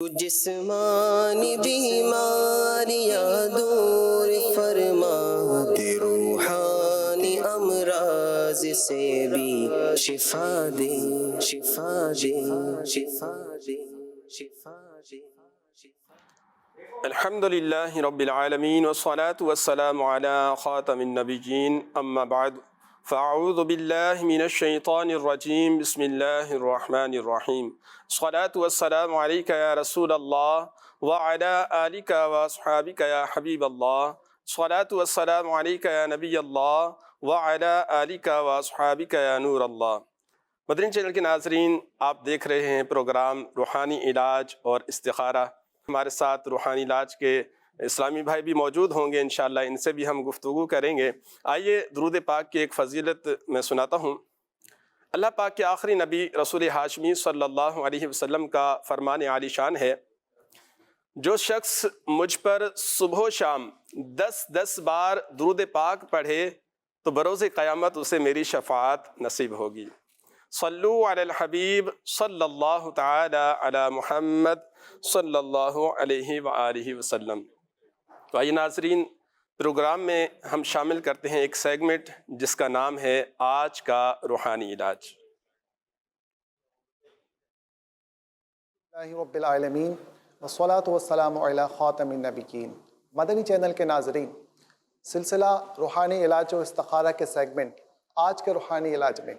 جسمانی بیماریاں دور فرما دے، روحانی امراض سے بھی شفا دے، شفا دے، شفا دے، شفا دے۔ الحمد للہ رب العالمین والصلاة والسلام علی خاتم النبیین، اما بعد فاعوذ باللہ من الشیطان الرجیم، بسم اللہ الرحمن الرحیم۔ الصلاة والسلام علیک یا رسول اللہ وعلی آلک واصحابک یا حبیب اللہ۔ الصلاة والسلام علیک یا نبی اللہ وعلی آلک واصحابک یا نور اللہ۔ مدنی چینل کے ناظرین، آپ دیکھ رہے ہیں پروگرام روحانی علاج اور استخارہ۔ ہمارے ساتھ روحانی علاج کے اسلامی بھائی بھی موجود ہوں گے، انشاءاللہ ان سے بھی ہم گفتگو کریں گے۔ آئیے درود پاک کی ایک فضیلت میں سناتا ہوں۔ اللہ پاک کے آخری نبی رسول ہاشمی صلی اللہ علیہ وسلم کا فرمان عالی شان ہے، جو شخص مجھ پر صبح و شام 10 بار درود پاک پڑھے تو بروز قیامت اسے میری شفاعت نصیب ہوگی۔ صلو علی الحبیب صلی اللہ تعالی علی محمد صلی اللہ علیہ وآلہ وسلم۔ تو آئیے ناظرین، پروگرام میں ہم شامل کرتے ہیں ایک سیگمنٹ جس کا نام ہے آج کا روحانی علاج۔ اللہ رب العالمین والصلاة والسلام علی خاتم النبیین۔ مدنی چینل کے ناظرین، سلسلہ روحانی علاج و استخارہ کے سیگمنٹ آج کے روحانی علاج میں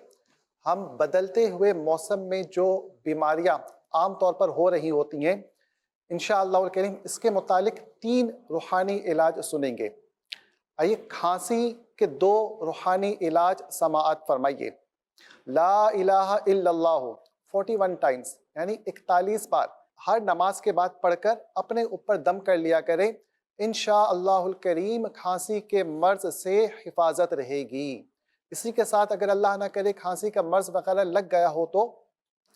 ہم بدلتے ہوئے موسم میں جو بیماریاں عام طور پر ہو رہی ہوتی ہیں، انشاءاللہ الکریم اس کے متعلق 3 روحانی علاج سنیں گے۔ آئیے کھانسی کے 2 روحانی علاج سماعت فرمائیے۔ لا الہ الا اللہ 41 ٹائمز یعنی 41 بار ہر نماز کے بعد پڑھ کر اپنے اوپر دم کر لیا کریں، انشاءاللہ الکریم کھانسی کے مرض سے حفاظت رہے گی۔ اسی کے ساتھ اگر اللہ نہ کرے کھانسی کا مرض وغیرہ لگ گیا ہو تو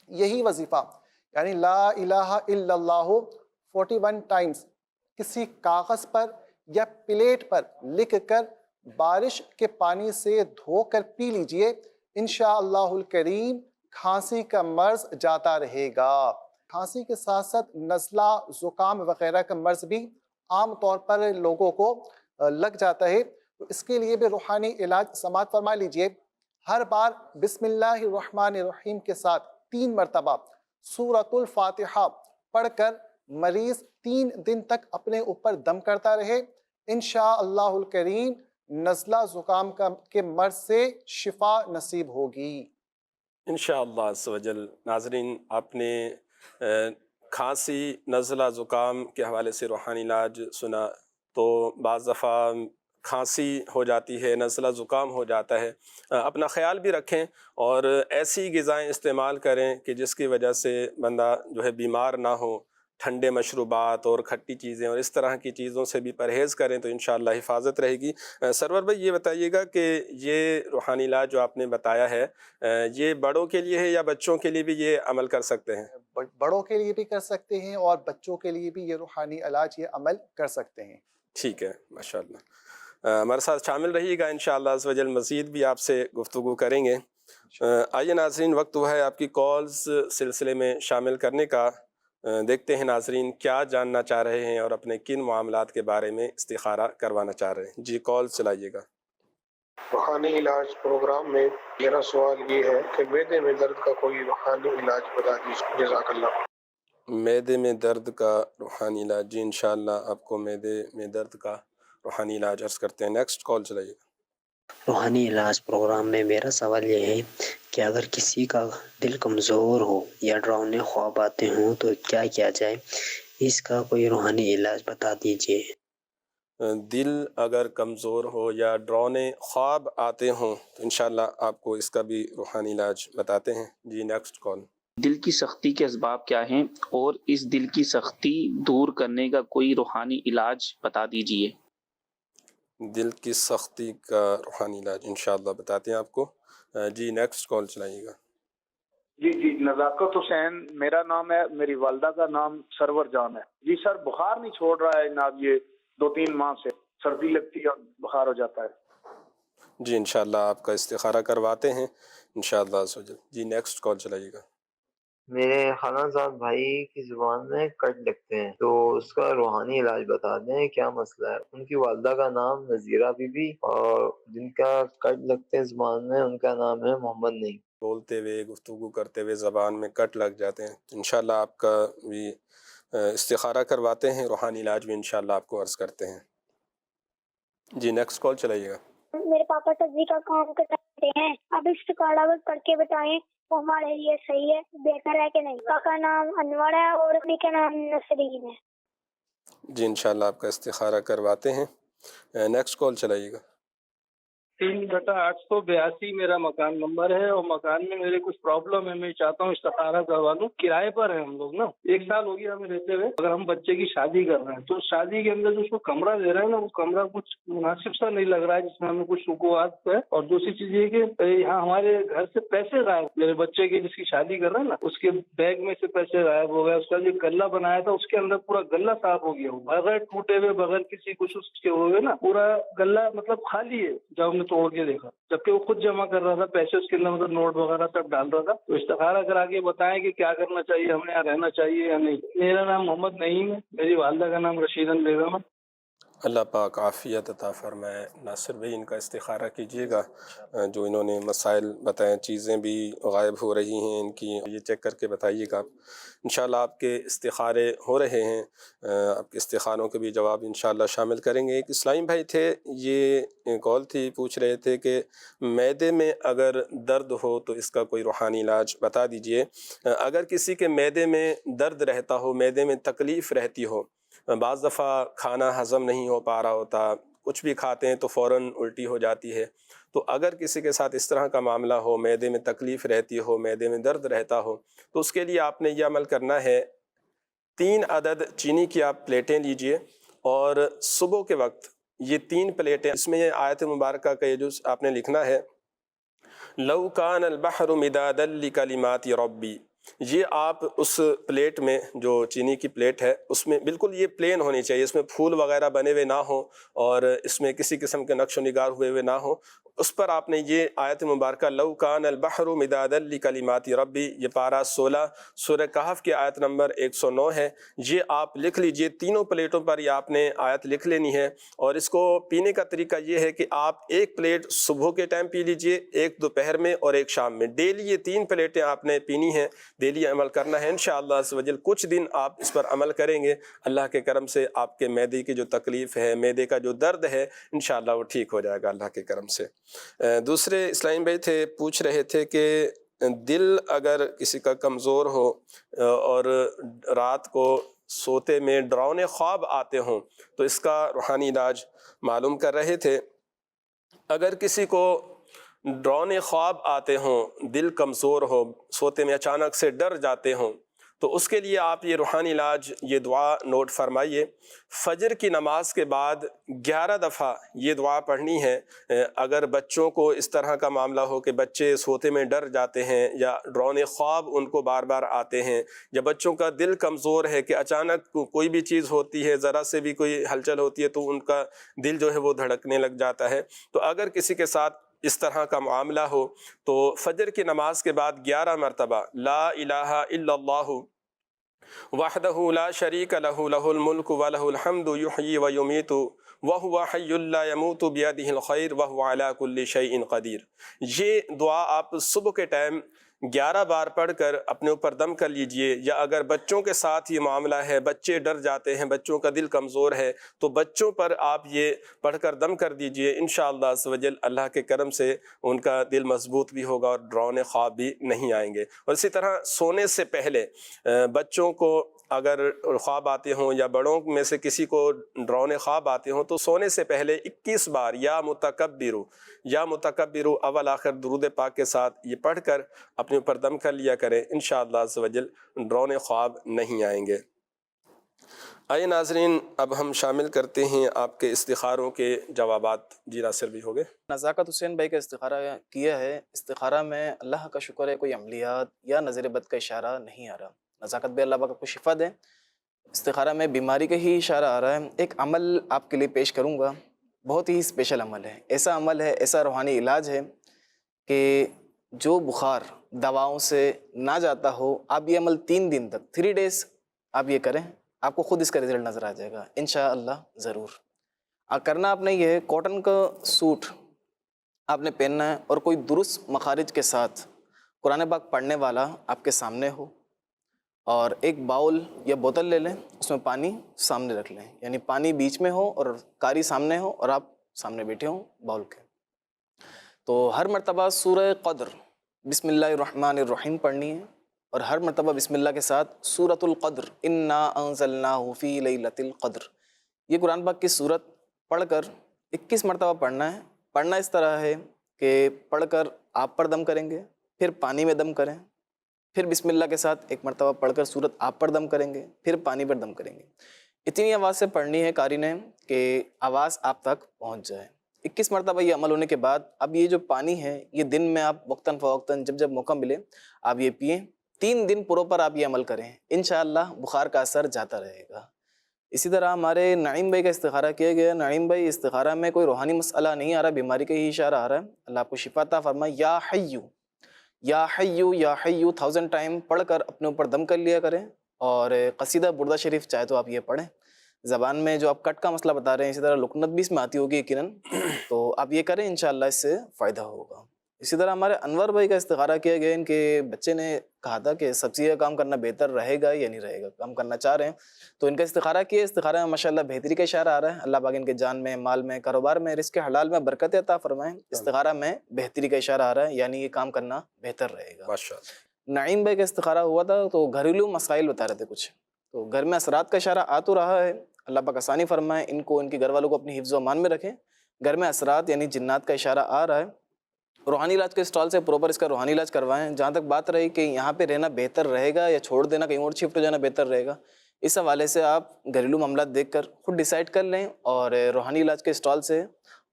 یہی وظیفہ یعنی لا الہ الا اللہ 41 ٹائمز کسی کاغذ پر یا پلیٹ پر لکھ کر بارش کے پانی سے دھو کر پی لیجئے، انشاءاللہ الکریم کھانسی کا مرض جاتا رہے گا۔ کھانسی کے ساتھ ساتھ نزلہ، زکام وغیرہ کا مرض بھی عام طور پر لوگوں کو لگ جاتا ہے، تو اس کے لیے بھی روحانی علاج سماعت فرما لیجئے۔ ہر بار بسم اللہ الرحمن الرحیم کے ساتھ 3 مرتبہ سورۃ الفاتحہ پڑھ کر مریض 3 دن تک اپنے اوپر دم کرتا رہے، انشاءاللہ الکریم نزلہ زکام کے مرض سے شفا نصیب ہوگی انشاءاللہ عز و جل۔ ناظرین، آپ نے کھانسی، نزلہ، زکام کے حوالے سے روحانی علاج سنا، تو بعض دفعہ کھانسی ہو جاتی ہے، نزلہ زکام ہو جاتا ہے، اپنا خیال بھی رکھیں اور ایسی غذائیں استعمال کریں کہ جس کی وجہ سے بندہ جو ہے بیمار نہ ہو۔ ٹھنڈے مشروبات اور کھٹی چیزیں اور اس طرح کی چیزوں سے بھی پرہیز کریں تو انشاءاللہ حفاظت رہے گی۔ سرور بھائی، یہ بتائیے گا کہ یہ روحانی علاج جو آپ نے بتایا ہے، یہ بڑوں کے لیے ہے یا بچوں کے لیے بھی یہ عمل کر سکتے ہیں؟ بڑوں کے لیے بھی کر سکتے ہیں اور بچوں کے لیے بھی یہ روحانی علاج یہ عمل کر سکتے ہیں۔ ٹھیک ہے، ماشاءاللہ۔ ہمارے ساتھ شامل رہیے گا، انشاءاللہ عز و جل مزید بھی آپ سے گفتگو کریں گے۔ آئیے ناظرین، وقت ہوا ہے آپ کی کالز سلسلے میں شامل کرنے کا۔ دیکھتے ہیں ناظرین کیا جاننا چاہ رہے ہیں اور اپنے کن معاملات کے بارے میں استخارہ کروانا چاہ رہے ہیں۔ جی، کال چلائیے گا۔ روحانی علاج پروگرام میں میرا سوال یہ ہے کہ معدے میں درد کا کوئی روحانی علاج بتا دیجیے، جزاک اللہ۔ معدے میں درد کا روحانی علاج، جی انشاءاللہ آپ کو معدے میں درد کا روحانی علاج عرض کرتے ہیں۔ نیکسٹ کال چلائیے گا۔ روحانی علاج پروگرام میں میرا سوال یہ ہے کہ اگر کسی کا دل کمزور ہو یا ڈراؤنے خواب آتے ہوں تو کیا کیا جائے؟ اس کا کوئی روحانی علاج بتا دیجیے۔ دل اگر کمزور ہو یا ڈراؤنے خواب آتے ہوں تو انشاءاللہ آپ کو اس کا بھی روحانی علاج بتاتے ہیں۔ جی نیکسٹ کال۔ دل کی سختی کے اسباب کیا ہیں اور اس دل کی سختی دور کرنے کا کوئی روحانی علاج بتا دیجیے۔ دل کی سختی کا روحانی علاج انشاءاللہ بتاتے ہیں آپ کو۔ جی نیکسٹ کال چلائیے گا۔ جی نزاکت حسین میرا نام ہے، میری والدہ کا نام سرور جان ہے۔ جی سر، بخار نہیں چھوڑ رہا ہے جناب، یہ 2-3 ماہ سے سردی لگتی ہے اور بخار ہو جاتا ہے۔ جی انشاءاللہ آپ کا استخارہ کرواتے ہیں انشاءاللہ عز و جل۔ جی نیکسٹ کال چلائیے گا۔ میرے خالہ صاحب بھائی کی زبان میں کٹ لگتے ہیں، تو اس کا روحانی علاج بتا دیں، کیا مسئلہ ہے؟ ان کی والدہ کا نام نذیرہ بی بی اور جن کا کٹ لگتے ہیں زبان میں ان کا نام ہے محمد نعیم۔ بولتے ہوئے گفتگو کرتے ہوئے زبان میں کٹ لگ جاتے ہیں، انشاءاللہ آپ کا بھی استخارہ کرواتے ہیں، روحانی علاج بھی انشاءاللہ آپ کو عرض کرتے ہیں۔ جی نیکسٹ کال چلائیے گا۔ میرے پاپا سبزی کا کام کرتے ہیں، اب استخارہ پڑھ کے بتائیں وہ ہمارے لیے صحیح ہے، بہتر ہے کہ نہیں۔ پاپا کا نام انور ہے اور امی کا نام نسرین ہے۔ جی انشاءاللہ آپ کا استخارہ کرواتے ہیں۔ نیکسٹ کال چلائیے گا۔ 3/882 میرا مکان نمبر ہے اور مکان میں میرے کچھ پرابلم ہے، میں چاہتا ہوں استخارہ کروا لوں۔ کرائے پر ہیں ہم لوگ نا، 1 سال ہو گیا ہمیں رہتے ہوئے۔ اگر ہم بچے کی شادی کر رہے ہیں تو شادی کے اندر جو اس کو کمرہ دے رہے ہیں نا، وہ کمرہ کچھ مناسب سا نہیں لگ رہا ہے جس میں ہمیں کچھ شکوات ہے۔ اور دوسری چیز یہ کہ یہاں ہمارے گھر سے پیسے غائب، میرے بچے کی جس کی شادی کر رہے ہیں نا اس کے بیگ میں سے پیسے غائب ہو گئے۔ اس کا جو غلہ بنایا تھا اس کے اندر پورا غلہ صاف ہو گیا، بغیر ٹوٹے ہوئے، بغیر کسی کچھ اس کے ہوئے نا، پورا غلہ مطلب خالی ہے جب ہم نے توڑ کے دیکھا، جبکہ وہ خود جمع کر رہا تھا پیسے اس کے اندر، مطلب نوٹ وغیرہ سب ڈال رہا تھا۔ تو استخارہ کرا کے بتائیں کہ کیا کرنا چاہیے، ہمیں یہاں رہنا چاہیے یا نہیں۔ میرا نام محمد نعیم ہے، میری والدہ کا نام رشیدن بیگم ہے۔ اللہ پاک عافیت عطا فرمائے۔ ناصر بھائی ان کا استخارہ کیجیے گا، جو انہوں نے مسائل بتائیں، چیزیں بھی غائب ہو رہی ہیں ان کی، یہ چیک کر کے بتائیے گا۔ انشاءاللہ آپ کے استخارے ہو رہے ہیں، آپ کے استخاروں کے بھی جواب انشاءاللہ شامل کریں گے۔ ایک اسلام بھائی تھے، یہ کال تھی، پوچھ رہے تھے کہ معدے میں اگر درد ہو تو اس کا کوئی روحانی علاج بتا دیجئے۔ اگر کسی کے معدے میں درد رہتا ہو، معدے میں تکلیف رہتی ہو، بعض دفعہ کھانا ہضم نہیں ہو پا رہا ہوتا، کچھ بھی کھاتے ہیں تو فوراً الٹی ہو جاتی ہے، تو اگر کسی کے ساتھ اس طرح کا معاملہ ہو، معدے میں تکلیف رہتی ہو، معدے میں درد رہتا ہو، تو اس کے لیے آپ نے یہ عمل کرنا ہے، 3 عدد چینی کی آپ پلیٹیں لیجئے اور صبح کے وقت یہ 3 پلیٹیں، اس میں یہ آیت مبارکہ کا یہ جو آپ نے لکھنا ہے، لَوْ كَانَ الْبَحْرُ مِدَادًا لِكَلِمَاتِ رَبِّي، یہ آپ اس پلیٹ میں، جو چینی کی پلیٹ ہے، اس میں بالکل یہ پلین ہونی چاہیے، اس میں پھول وغیرہ بنے ہوئے نہ ہوں اور اس میں کسی قسم کے نقش و نگار ہوئے نہ ہوں۔ اس پر آپ نے یہ آیت مبارکہ لَوْ كَانَ الْبَحْرُ مِدَادًا لِكَلِمَاتِ رَبِّي، یہ پارہ 16 سورہ کہف کی آیت نمبر 109 ہے، یہ آپ لکھ لیجئے، تینوں پلیٹوں پر یہ آپ نے آیت لکھ لینی ہے۔ اور اس کو پینے کا طریقہ یہ ہے کہ آپ 1 پلیٹ صبح کے ٹائم پی لیجئے، 1 دوپہر میں اور 1 شام میں، ڈیلی یہ 3 پلیٹیں آپ نے پینی ہیں، ڈیلی عمل کرنا ہے انشاءاللہ عز و جل۔ کچھ دن آپ اس پر عمل کریں گے، اللہ کے کرم سے آپ کے معدے کی جو تکلیف ہے، معدے کا جو درد ہے، انشاءاللہ وہ ٹھیک ہو جائے گا اللہ کے کرم سے۔ دوسرے اسلام بھائی تھے، پوچھ رہے تھے کہ دل اگر کسی کا کمزور ہو اور رات کو سوتے میں ڈراؤنے خواب آتے ہوں تو اس کا روحانی علاج معلوم کر رہے تھے۔ اگر کسی کو ڈراؤنے خواب آتے ہوں، دل کمزور ہو، سوتے میں اچانک سے ڈر جاتے ہوں، تو اس کے لیے آپ یہ روحانی علاج، یہ دعا نوٹ فرمائیے۔ فجر کی نماز کے بعد 11 دفعہ یہ دعا پڑھنی ہے۔ اگر بچوں کو اس طرح کا معاملہ ہو کہ بچے سوتے میں ڈر جاتے ہیں یا ڈراؤنے خواب ان کو بار بار آتے ہیں، یا بچوں کا دل کمزور ہے کہ اچانک کوئی بھی چیز ہوتی ہے، ذرا سے بھی کوئی ہلچل ہوتی ہے تو ان کا دل جو ہے وہ دھڑکنے لگ جاتا ہے، تو اگر کسی کے ساتھ اس طرح کا معاملہ ہو تو فجر کی نماز کے بعد 11 مرتبہ لا الہ الا اللہ وحدہ لا شریک لہ لہ الملک ولہ الحمد یحیی ویمیت وہو حی لا یموت بیدہ الخیر وہو علی کل شیء قدیر، یہ دعا آپ صبح کے ٹائم 11 بار پڑھ کر اپنے اوپر دم کر لیجئے۔ یا اگر بچوں کے ساتھ یہ معاملہ ہے، بچے ڈر جاتے ہیں، بچوں کا دل کمزور ہے، تو بچوں پر آپ یہ پڑھ کر دم کر دیجئے، انشاءاللہ عز و جل اللہ کے کرم سے ان کا دل مضبوط بھی ہوگا اور ڈراؤنے خواب بھی نہیں آئیں گے۔ اور اسی طرح سونے سے پہلے بچوں کو اگر خواب آتے ہوں یا بڑوں میں سے کسی کو ڈراؤنے خواب آتے ہوں تو سونے سے پہلے 21 بار یا متکبرو اول آخر درود پاک کے ساتھ یہ پڑھ کر اپنے اوپر دم کر لیا کریں، انشاءاللہ عز و جل ڈراؤنے خواب نہیں آئیں گے۔ آئیے ناظرین، اب ہم شامل کرتے ہیں آپ کے استخاروں کے جوابات۔ جی ناصر بھی ہو گئے۔ نزاکت حسین بھائی کا استخارہ کیا ہے، استخارہ میں اللہ کا شکر ہے کوئی عملیات یا نظر بد کا اشارہ نہیں آ رہا۔ نزاکت بھائی اللہ پاک کو شفا دیں۔ استخارہ میں بیماری کا ہی اشارہ آ رہا ہے۔ ایک عمل آپ کے لیے پیش کروں گا، بہت ہی اسپیشل عمل ہے، ایسا عمل ہے، ایسا روحانی علاج ہے کہ جو بخار دواؤں سے نہ جاتا ہو، آپ یہ عمل 3 دن تک 3 days آپ یہ کریں، آپ کو خود اس کا رزلٹ نظر آ جائے گا انشاءاللہ ضرور۔ کرنا آپ نے یہ ہے، کاٹن کا سوٹ آپ نے پہننا ہے اور کوئی درست مخارج کے ساتھ قرآن پاک پڑھنے والا آپ کے سامنے ہو، اور ایک باؤل یا بوتل لے لیں، اس میں پانی سامنے رکھ لیں، یعنی پانی بیچ میں ہو اور قاری سامنے ہو اور آپ سامنے بیٹھے ہوں باؤل کے۔ تو ہر مرتبہ سورہ قدر بسم اللہ الرحمن الرحیم پڑھنی ہے، اور ہر مرتبہ بسم اللہ کے ساتھ سورۃ القدر انا انزلناہ فی لیلۃ القدر، یہ قرآن پاک کی سورت پڑھ کر 21 مرتبہ پڑھنا ہے۔ پڑھنا اس طرح ہے کہ پڑھ کر آپ پر دم کریں گے، پھر پانی میں دم کریں، پھر بسم اللہ کے ساتھ 1 مرتبہ پڑھ کر سورت آپ پر دم کریں گے، پھر پانی پر دم کریں گے۔ اتنی آواز سے پڑھنی ہے قاری نے کہ آواز آپ تک پہنچ جائے۔ 21 مرتبہ یہ عمل ہونے کے بعد اب یہ جو پانی ہے یہ دن میں آپ وقتاً فوقتاً جب موقع ملے آپ یہ پئیں، 3 دن پروپر آپ یہ عمل کریں، انشاءاللہ بخار کا اثر جاتا رہے گا۔ اسی طرح ہمارے نعیم بھائی کا استخارہ کیا گیا۔ نعیم بھائی استخارہ میں کوئی روحانی مسئلہ نہیں آ رہا، بیماری کا ہی اشارہ آ رہا ہے، اللہ آپ کو شفا عطا فرمائے۔ یا حیو یا حیو یا حیو 1000 ٹائم پڑھ کر اپنے اوپر دم کر لیا کریں، اور قصیدہ بردہ شریف چاہے تو آپ یہ پڑھیں زبان میں، جو آپ کٹ کا مسئلہ بتا رہے ہیں، اسی طرح لکنت بھی اس میں آتی ہوگی یقیناً، تو آپ یہ کریں انشاءاللہ اس سے فائدہ ہوگا۔ اسی طرح ہمارے انور بھائی کا استخارہ کیا گیا، ان کے بچے نے کہا تھا کہ سبزی کا کام کرنا بہتر رہے گا یا نہیں رہے گا، کام کرنا چاہ رہے ہیں، تو ان کا استخارہ کیا، استخارہ میں ماشاءاللہ بہتری کا اشارہ آ رہا ہے، اللہ پاک ان کے جان میں، مال میں، کاروبار میں، رزق حلال میں برکت عطا فرمائیں۔ استخارہ میں بہتری کا اشارہ آ رہا ہے، یعنی یہ کام کرنا بہتر رہے گا۔ نعیم بھائی کا استخارہ ہوا تھا تو گھریلو مسائل بتا رہے تھے کچھ، تو گھر میں اثرات کا اشارہ آ تو رہا ہے، اللہ پاک آسانی فرمائے، ان کو ان کے گھر والوں کو اپنی حفظ و امان میں رکھیں۔ گھر میں اثرات یعنی جنات کا اشارہ آ رہا ہے، روحانی علاج کے اسٹال سے پروپر اس کا روحانی علاج کروائیں۔ جہاں تک بات رہی کہ یہاں پہ رہنا بہتر رہے گا یا چھوڑ دینا کہیں اور شفٹ ہو جانا بہتر رہے گا، اس حوالے سے آپ گھریلو معاملات دیکھ کر خود ڈیسائیڈ کر لیں، اور روحانی علاج کے اسٹال سے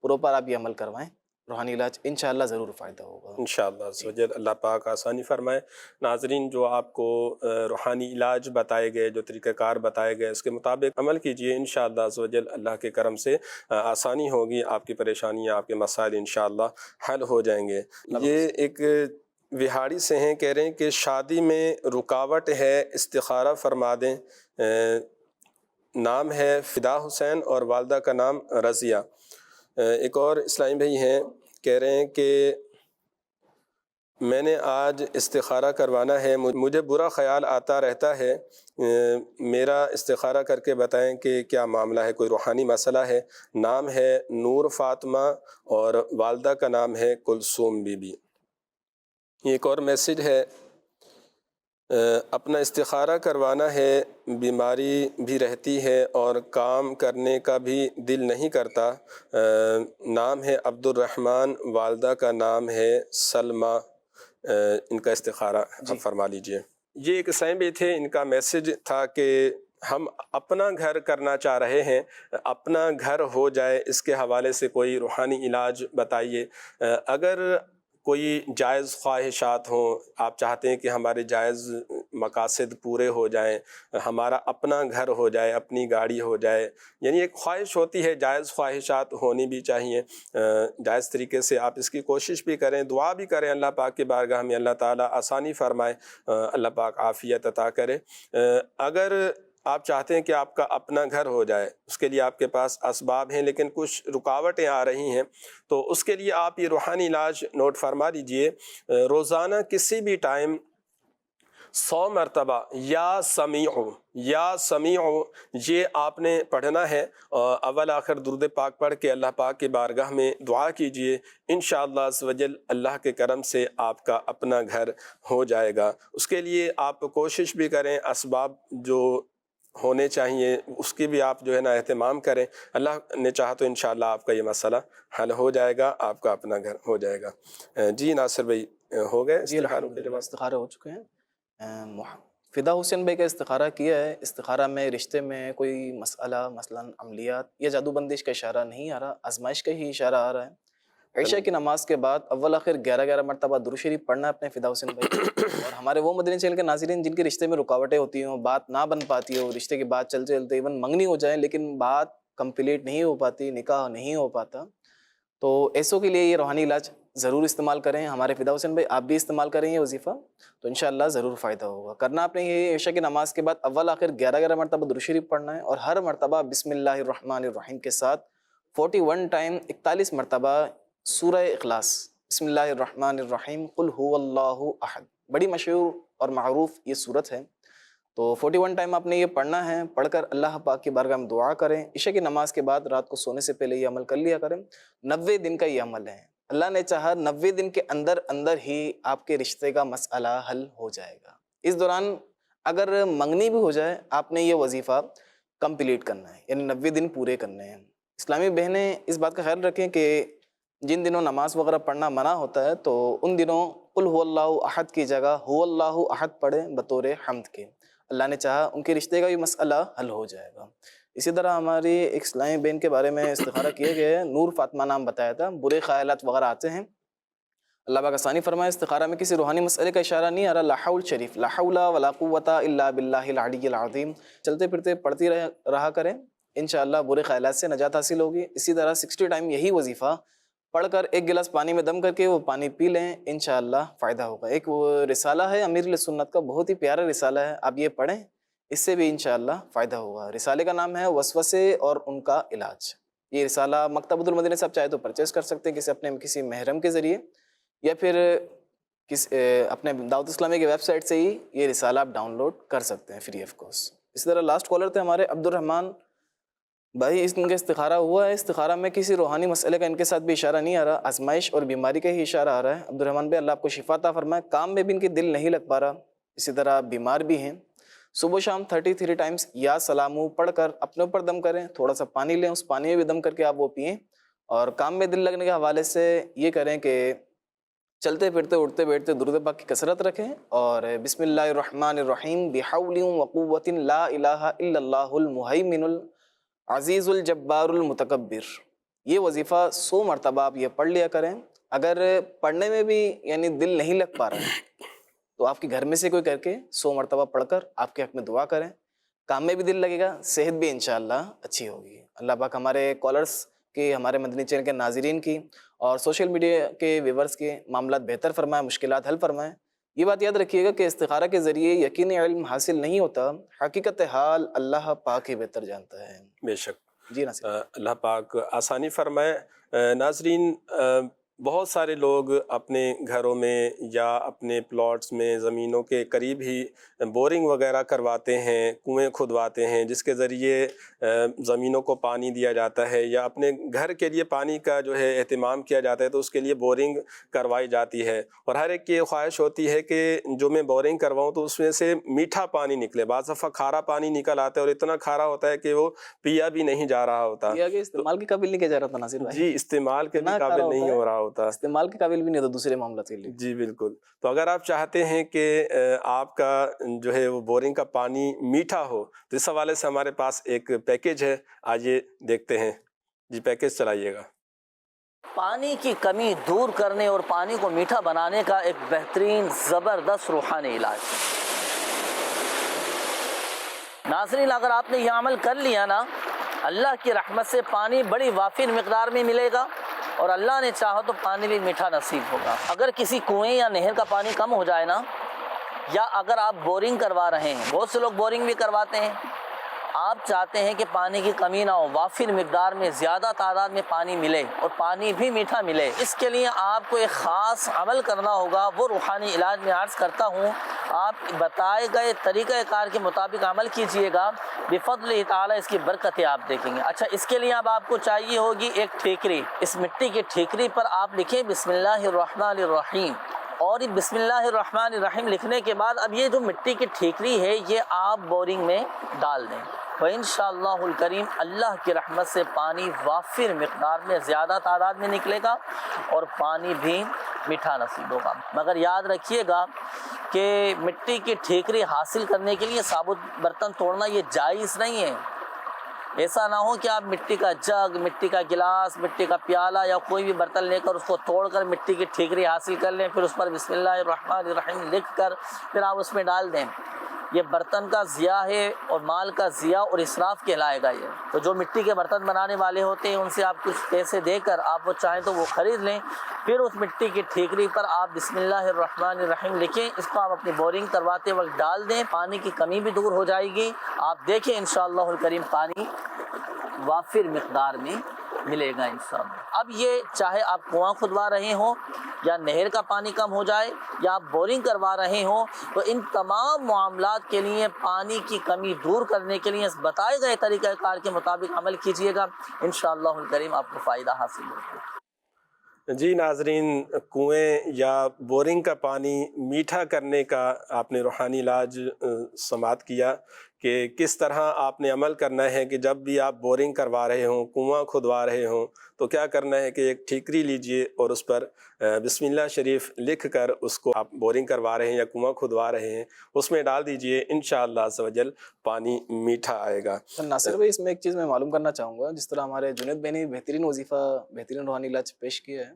پروپر آپ یہ عمل کروائیں، روحانی علاج انشاءاللہ ضرور فائدہ ہوگا انشاءاللہ عزوجل، اللہ پاک آسانی فرمائے۔ ناظرین، جو آپ کو روحانی علاج بتائے گئے، جو طریقہ کار بتائے گئے، اس کے مطابق عمل کیجئے، انشاءاللہ عزوجل اللہ کے کرم سے آسانی ہوگی، آپ کی پریشانیاں، آپ کے مسائل انشاءاللہ حل ہو جائیں گے۔ یہ ایک وہاڑی سے ہیں، کہہ رہے ہیں کہ شادی میں رکاوٹ ہے، استخارہ فرما دیں۔ نام ہے فدا حسین اور والدہ کا نام رضیہ۔ ایک اور اسلامی بھائی ہیں، کہہ رہے ہیں کہ میں نے آج استخارہ کروانا ہے، مجھے برا خیال آتا رہتا ہے، میرا استخارہ کر کے بتائیں کہ کیا معاملہ ہے، کوئی روحانی مسئلہ ہے۔ نام ہے نور فاطمہ اور والدہ کا نام ہے کلثوم بی بی۔ ایک اور میسج ہے، اپنا استخارہ کروانا ہے، بیماری بھی رہتی ہے اور کام کرنے کا بھی دل نہیں کرتا۔ نام ہے عبد الرحمن، والدہ کا نام ہے سلمہ۔ ان کا استخارہ فرما لیجئے۔ یہ ایک اسلامی تھے، ان کا میسج تھا کہ ہم اپنا گھر کرنا چاہ رہے ہیں، اپنا گھر ہو جائے، اس کے حوالے سے کوئی روحانی علاج بتائیے۔ اگر کوئی جائز خواہشات ہوں، آپ چاہتے ہیں کہ ہمارے جائز مقاصد پورے ہو جائیں، ہمارا اپنا گھر ہو جائے، اپنی گاڑی ہو جائے، یعنی ایک خواہش ہوتی ہے، جائز خواہشات ہونی بھی چاہیے، جائز طریقے سے آپ اس کی کوشش بھی کریں، دعا بھی کریں، اللہ پاک کی بارگاہ میں اللہ تعالیٰ آسانی فرمائے، اللہ پاک عافیت عطا کرے۔ اگر آپ چاہتے ہیں کہ آپ کا اپنا گھر ہو جائے، اس کے لیے آپ کے پاس اسباب ہیں لیکن کچھ رکاوٹیں آ رہی ہیں، تو اس کے لیے آپ یہ روحانی علاج نوٹ فرما لیجئے۔ روزانہ کسی بھی ٹائم 100 مرتبہ یا سمیع یہ آپ نے پڑھنا ہے، اول آخر درود پاک پڑھ کے اللہ پاک کی بارگاہ میں دعا کیجئے، انشاءاللہ عز و جل اللہ کے کرم سے آپ کا اپنا گھر ہو جائے گا۔ اس کے لیے آپ کوشش بھی کریں، اسباب جو ہونے چاہیے اس کی بھی آپ جو ہے نا اہتمام کریں، اللہ نے چاہا تو انشاءاللہ آپ کا یہ مسئلہ حل ہو جائے گا، آپ کا اپنا گھر ہو جائے گا۔ جی ناصر بھائی ہو گئے استخارے ہو چکے ہیں۔ فدا حسین بھائی کا استخارہ کیا ہے، استخارہ میں رشتے میں کوئی مسئلہ، مثلاً عملیات یا جادو بندش کا اشارہ نہیں آ رہا، آزمائش کا ہی اشارہ آ رہا ہے۔ عشاء کی نماز کے بعد اول آخر 11 مرتبہ درود شریف پڑھنا ہے اپنے فدا حسین بھائی، اور ہمارے وہ مدنی چینل کے ناظرین جن کے رشتے میں رکاوٹیں ہوتی ہوں، بات نہ بن پاتی ہو، رشتے کی بات چلتے چلتے ایون منگنی ہو جائیں لیکن بات کمپلیٹ نہیں ہو پاتی، نکاح نہیں ہو پاتا، تو ایسوں کے لیے یہ روحانی علاج ضرور استعمال کریں. ہمارے فدا حسین بھائی آپ بھی استعمال کریں یہ وظیفہ تو انشاءاللہ ضرور فائدہ ہوگا. کرنا آپ نے یہ عشاء کی نماز کے بعد اول آخر 11 مرتبہ درود شریف پڑھنا ہے اور ہر مرتبہ بسم اللہ الرحمن الرحیم کے ساتھ 41 ٹائم 41 مرتبہ سورہ اخلاص بسم اللہ الرحمن الرحیم قل هو اللہ احد. بڑی مشہور اور معروف یہ صورت ہے. تو 41 ٹائم آپ نے یہ پڑھنا ہے. پڑھ کر اللہ پاک کی بارگاہ میں دعا کریں. عشاء کی نماز کے بعد رات کو سونے سے پہلے یہ عمل کر لیا کریں. 90 دن کا یہ عمل ہے. اللہ نے چاہا 90 دن کے اندر اندر ہی آپ کے رشتے کا مسئلہ حل ہو جائے گا. اس دوران اگر منگنی بھی ہو جائے آپ نے یہ وظیفہ کمپلیٹ کرنا ہے, یعنی 90 دن پورے کرنے ہیں. اسلامی بہنیں اس بات کا خیال رکھیں کہ جن دنوں نماز وغیرہ پڑھنا منع ہوتا ہے تو ان دنوں قل هو اللہ احد کی جگہ هو اللہ احد پڑھیں بطور حمد کے. اللہ نے چاہا ان کے رشتے کا بھی مسئلہ حل ہو جائے گا. اسی طرح ہماری ایک اسلامی بہن کے بارے میں استخارہ کیا گیا ہے, نور فاطمہ نام بتایا تھا. برے خیالات وغیرہ آتے ہیں, اللہ پاک آسانی فرمائے. استخارہ میں کسی روحانی مسئلے کا اشارہ نہیں آ رہا. لا حول شریف, لا حول ولا قوت الا باللہ العلی العظیم چلتے پھرتے پڑھتی رہا کریں, انشاءاللہ برے خیالات سے نجات حاصل ہوگی. اسی طرح 60 ٹائم یہی وظیفہ پڑھ کر ایک گلاس پانی میں دم کر کے وہ پانی پی لیں, انشاءاللہ فائدہ ہوگا. ایک وہ رسالہ ہے امیر السنت کا, بہت ہی پیارا رسالہ ہے, آپ یہ پڑھیں, اس سے بھی انشاءاللہ فائدہ ہوگا. رسالے کا نام ہے وسوسے اور ان کا علاج. یہ رسالہ مکتبۃ المدینہ سے آپ چاہے تو پرچیز کر سکتے ہیں کسی محرم کے ذریعے, یا پھر اپنے دعوت اسلامی کی ویب سائٹ سے ہی یہ رسالہ آپ ڈاؤن لوڈ کر سکتے ہیں فری آف کاسٹ. اسی طرح لاسٹ کالر تھے ہمارے عبد الرحمن بھائی, ان کا استخارہ ہوا ہے. استخارہ میں کسی روحانی مسئلے کا ان کے ساتھ بھی اشارہ نہیں آ رہا, آزمائش اور بیماری کا ہی اشارہ آ رہا ہے. عبد الرحمن بھائی اللہ آپ کو شفا عطا فرمائے. کام میں بھی ان کے دل نہیں لگ پا رہا, اسی طرح بیمار بھی ہیں. صبح شام 33 ٹائمز یا سلامو پڑھ کر اپنے اوپر دم کریں, تھوڑا سا پانی لیں, اس پانی میں بھی دم کر کے آپ وہ پئیں, اور کام میں دل لگنے کے حوالے سے یہ کریں کہ چلتے پھرتے اٹھتے بیٹھتے درود پاک کی کثرت رکھیں, اور بسم اللہ الرحمن الرحیم بحول وقوت لا الہ الا اللہ المہیمن العزیز الجبار المتکبر, یہ وظیفہ 100 مرتبہ آپ یہ پڑھ لیا کریں. اگر پڑھنے میں بھی یعنی دل نہیں لگ پا رہا ہے تو آپ کے گھر میں سے کوئی کر کے 100 مرتبہ پڑھ کر آپ کے حق میں دعا کریں. کام میں بھی دل لگے گا, صحت بھی انشاءاللہ اچھی ہوگی. اللہ پاک ہمارے کالرز کی, ہمارے مدنی چینل کے ناظرین کی اور سوشل میڈیا کے ویورز کے معاملات بہتر فرمائیں, مشکلات حل فرمائیں. یہ بات یاد رکھیے گا کہ استخارہ کے ذریعے یقینی علم حاصل نہیں ہوتا, حقیقت حال اللہ پاک ہی بہتر جانتا ہے. بے شک. جی ناصر, اللہ پاک آسانی فرمائے. ناظرین, بہت سارے لوگ اپنے گھروں میں یا اپنے پلاٹس میں زمینوں کے قریب ہی بورنگ وغیرہ کرواتے ہیں, کنویں کھدواتے ہیں, جس کے ذریعے زمینوں کو پانی دیا جاتا ہے, یا اپنے گھر کے لیے پانی کا جو ہے اہتمام کیا جاتا ہے تو اس کے لیے بورنگ کروائی جاتی ہے. اور ہر ایک کی یہ خواہش ہوتی ہے کہ جو میں بورنگ کرواؤں تو اس میں سے میٹھا پانی نکلے. بعض دفعہ کھارا پانی نکل آتا ہے اور اتنا کھارا ہوتا ہے کہ وہ پیا بھی نہیں جا رہا ہوتا. استعمال کے قابل نہیں کیا جا رہا تھا ناصر بھائی. جی, استعمال کے بھی قابل نہیں ہو رہا ہوتا, استعمال کے قابل بھی نہیں ہوتا دوسرے معاملات کے لیے. جی بالکل. تو اگر آپ چاہتے ہیں کہ آپ کا جو ہے وہ بورنگ کا پانی میٹھا ہو تو اس حوالے سے ہمارے پاس ایک پیکیج ہے, آئیے دیکھتے ہیں. جی پیکیج چلائیے گا. پانی کی کمی دور کرنے اور پانی کو میٹھا بنانے کا ایک بہترین زبردست روحانی علاج. ناظرین, اگر آپ نے یہ عمل کر لیا نا, اللہ کی رحمت سے پانی بڑی وافر مقدار میں ملے گا, اور اللہ نے چاہا تو پانی بھی میٹھا نصیب ہوگا. اگر کسی کنویں یا نہر کا پانی کم ہو جائے نا, یا اگر آپ بورنگ کروا رہے ہیں, بہت سے لوگ بورنگ بھی کرواتے ہیں, آپ چاہتے ہیں کہ پانی کی کمی نہ ہو, وافر مقدار میں زیادہ تعداد میں پانی ملے اور پانی بھی میٹھا ملے, اس کے لیے آپ کو ایک خاص عمل کرنا ہوگا. وہ روحانی علاج میں عرض کرتا ہوں, آپ بتائے گئے طریقہ کار کے مطابق عمل کیجئے گا, بفضل تعالی اس کی برکتیں آپ دیکھیں گے. اچھا, اس کے لیے اب آپ کو چاہیے ہوگی ایک ٹھیکری. اس مٹی کی ٹھیکری پر آپ لکھیں بسم اللہ الرحمن الرحیم, اور بسم اللہ الرحمن الرحیم لکھنے کے بعد اب یہ جو مٹی کی ٹھیکری ہے یہ آپ بورنگ میں ڈال دیں. وَإِنشَاءَ الْكَرِيمُ اللہ کی رحمت سے پانی وافر مقدار میں زیادہ تعداد میں نکلے گا اور پانی بھی میٹھا نصیب ہوگا. مگر یاد رکھیے گا کہ مٹی کی ٹھیکری حاصل کرنے کے لیے ثابت برتن توڑنا یہ جائز نہیں ہے. ایسا نہ ہو کہ آپ مٹی کا جگ, مٹی کا گلاس, مٹی کا پیالہ یا کوئی بھی برتن لے کر اس کو توڑ کر مٹی کی ٹھیکری حاصل کر لیں, پھر اس پر بسم اللہ الرحمن الرحیم لکھ کر پھر آپ اس میں ڈال دیں. یہ برتن کا ضیاء ہے اور مال کا ضیاء اور اسراف کہلائے گا۔ یہ تو جو مٹی کے برتن بنانے والے ہوتے ہیں ان سے آپ کچھ پیسے دے کر آپ وہ چاہیں تو وہ خرید لیں، پھر اس مٹی کی ٹھیکری پر آپ بسم اللہ الرحمن الرحیم لکھیں، اس کو آپ اپنی بورنگ کرواتے وقت ڈال دیں، پانی کی کمی بھی دور ہو جائے گی۔ آپ دیکھیں انشاءاللہ الکریم پانی وافر مقدار میں ملے گا انشاءاللہ۔ اب یہ چاہے آپ کنواں کھدوا رہے ہوں یا نہر کا پانی کم ہو جائے یا آپ بورنگ کروا رہے ہوں، تو ان تمام معاملات کے لیے پانی کی کمی دور کرنے کے لیے اس بتائے گئے طریقہ کار کے مطابق عمل کیجیے گا، انشاءاللہ الکریم آپ کو فائدہ حاصل ہوگا۔ جی ناظرین، کنویں یا بورنگ کا پانی میٹھا کرنے کا آپ نے روحانی علاج سماعت کیا کہ کس طرح آپ نے عمل کرنا ہے کہ جب بھی آپ بورنگ کروا رہے ہوں، کنواں کھدوا رہے ہوں، تو کیا کرنا ہے کہ ایک ٹھیکری لیجئے اور اس پر بسم اللہ شریف لکھ کر اس کو آپ بورنگ کروا رہے ہیں یا کنواں کھدوا رہے ہیں اس میں ڈال دیجئے، انشاءاللہ عز و جل پانی میٹھا آئے گا۔ ناصر بھائی، اس میں ایک چیز میں معلوم کرنا چاہوں گا، جس طرح ہمارے جنید بھائی نے بہترین وظیفہ، بہترین روحانی علاج پیش کیا ہے،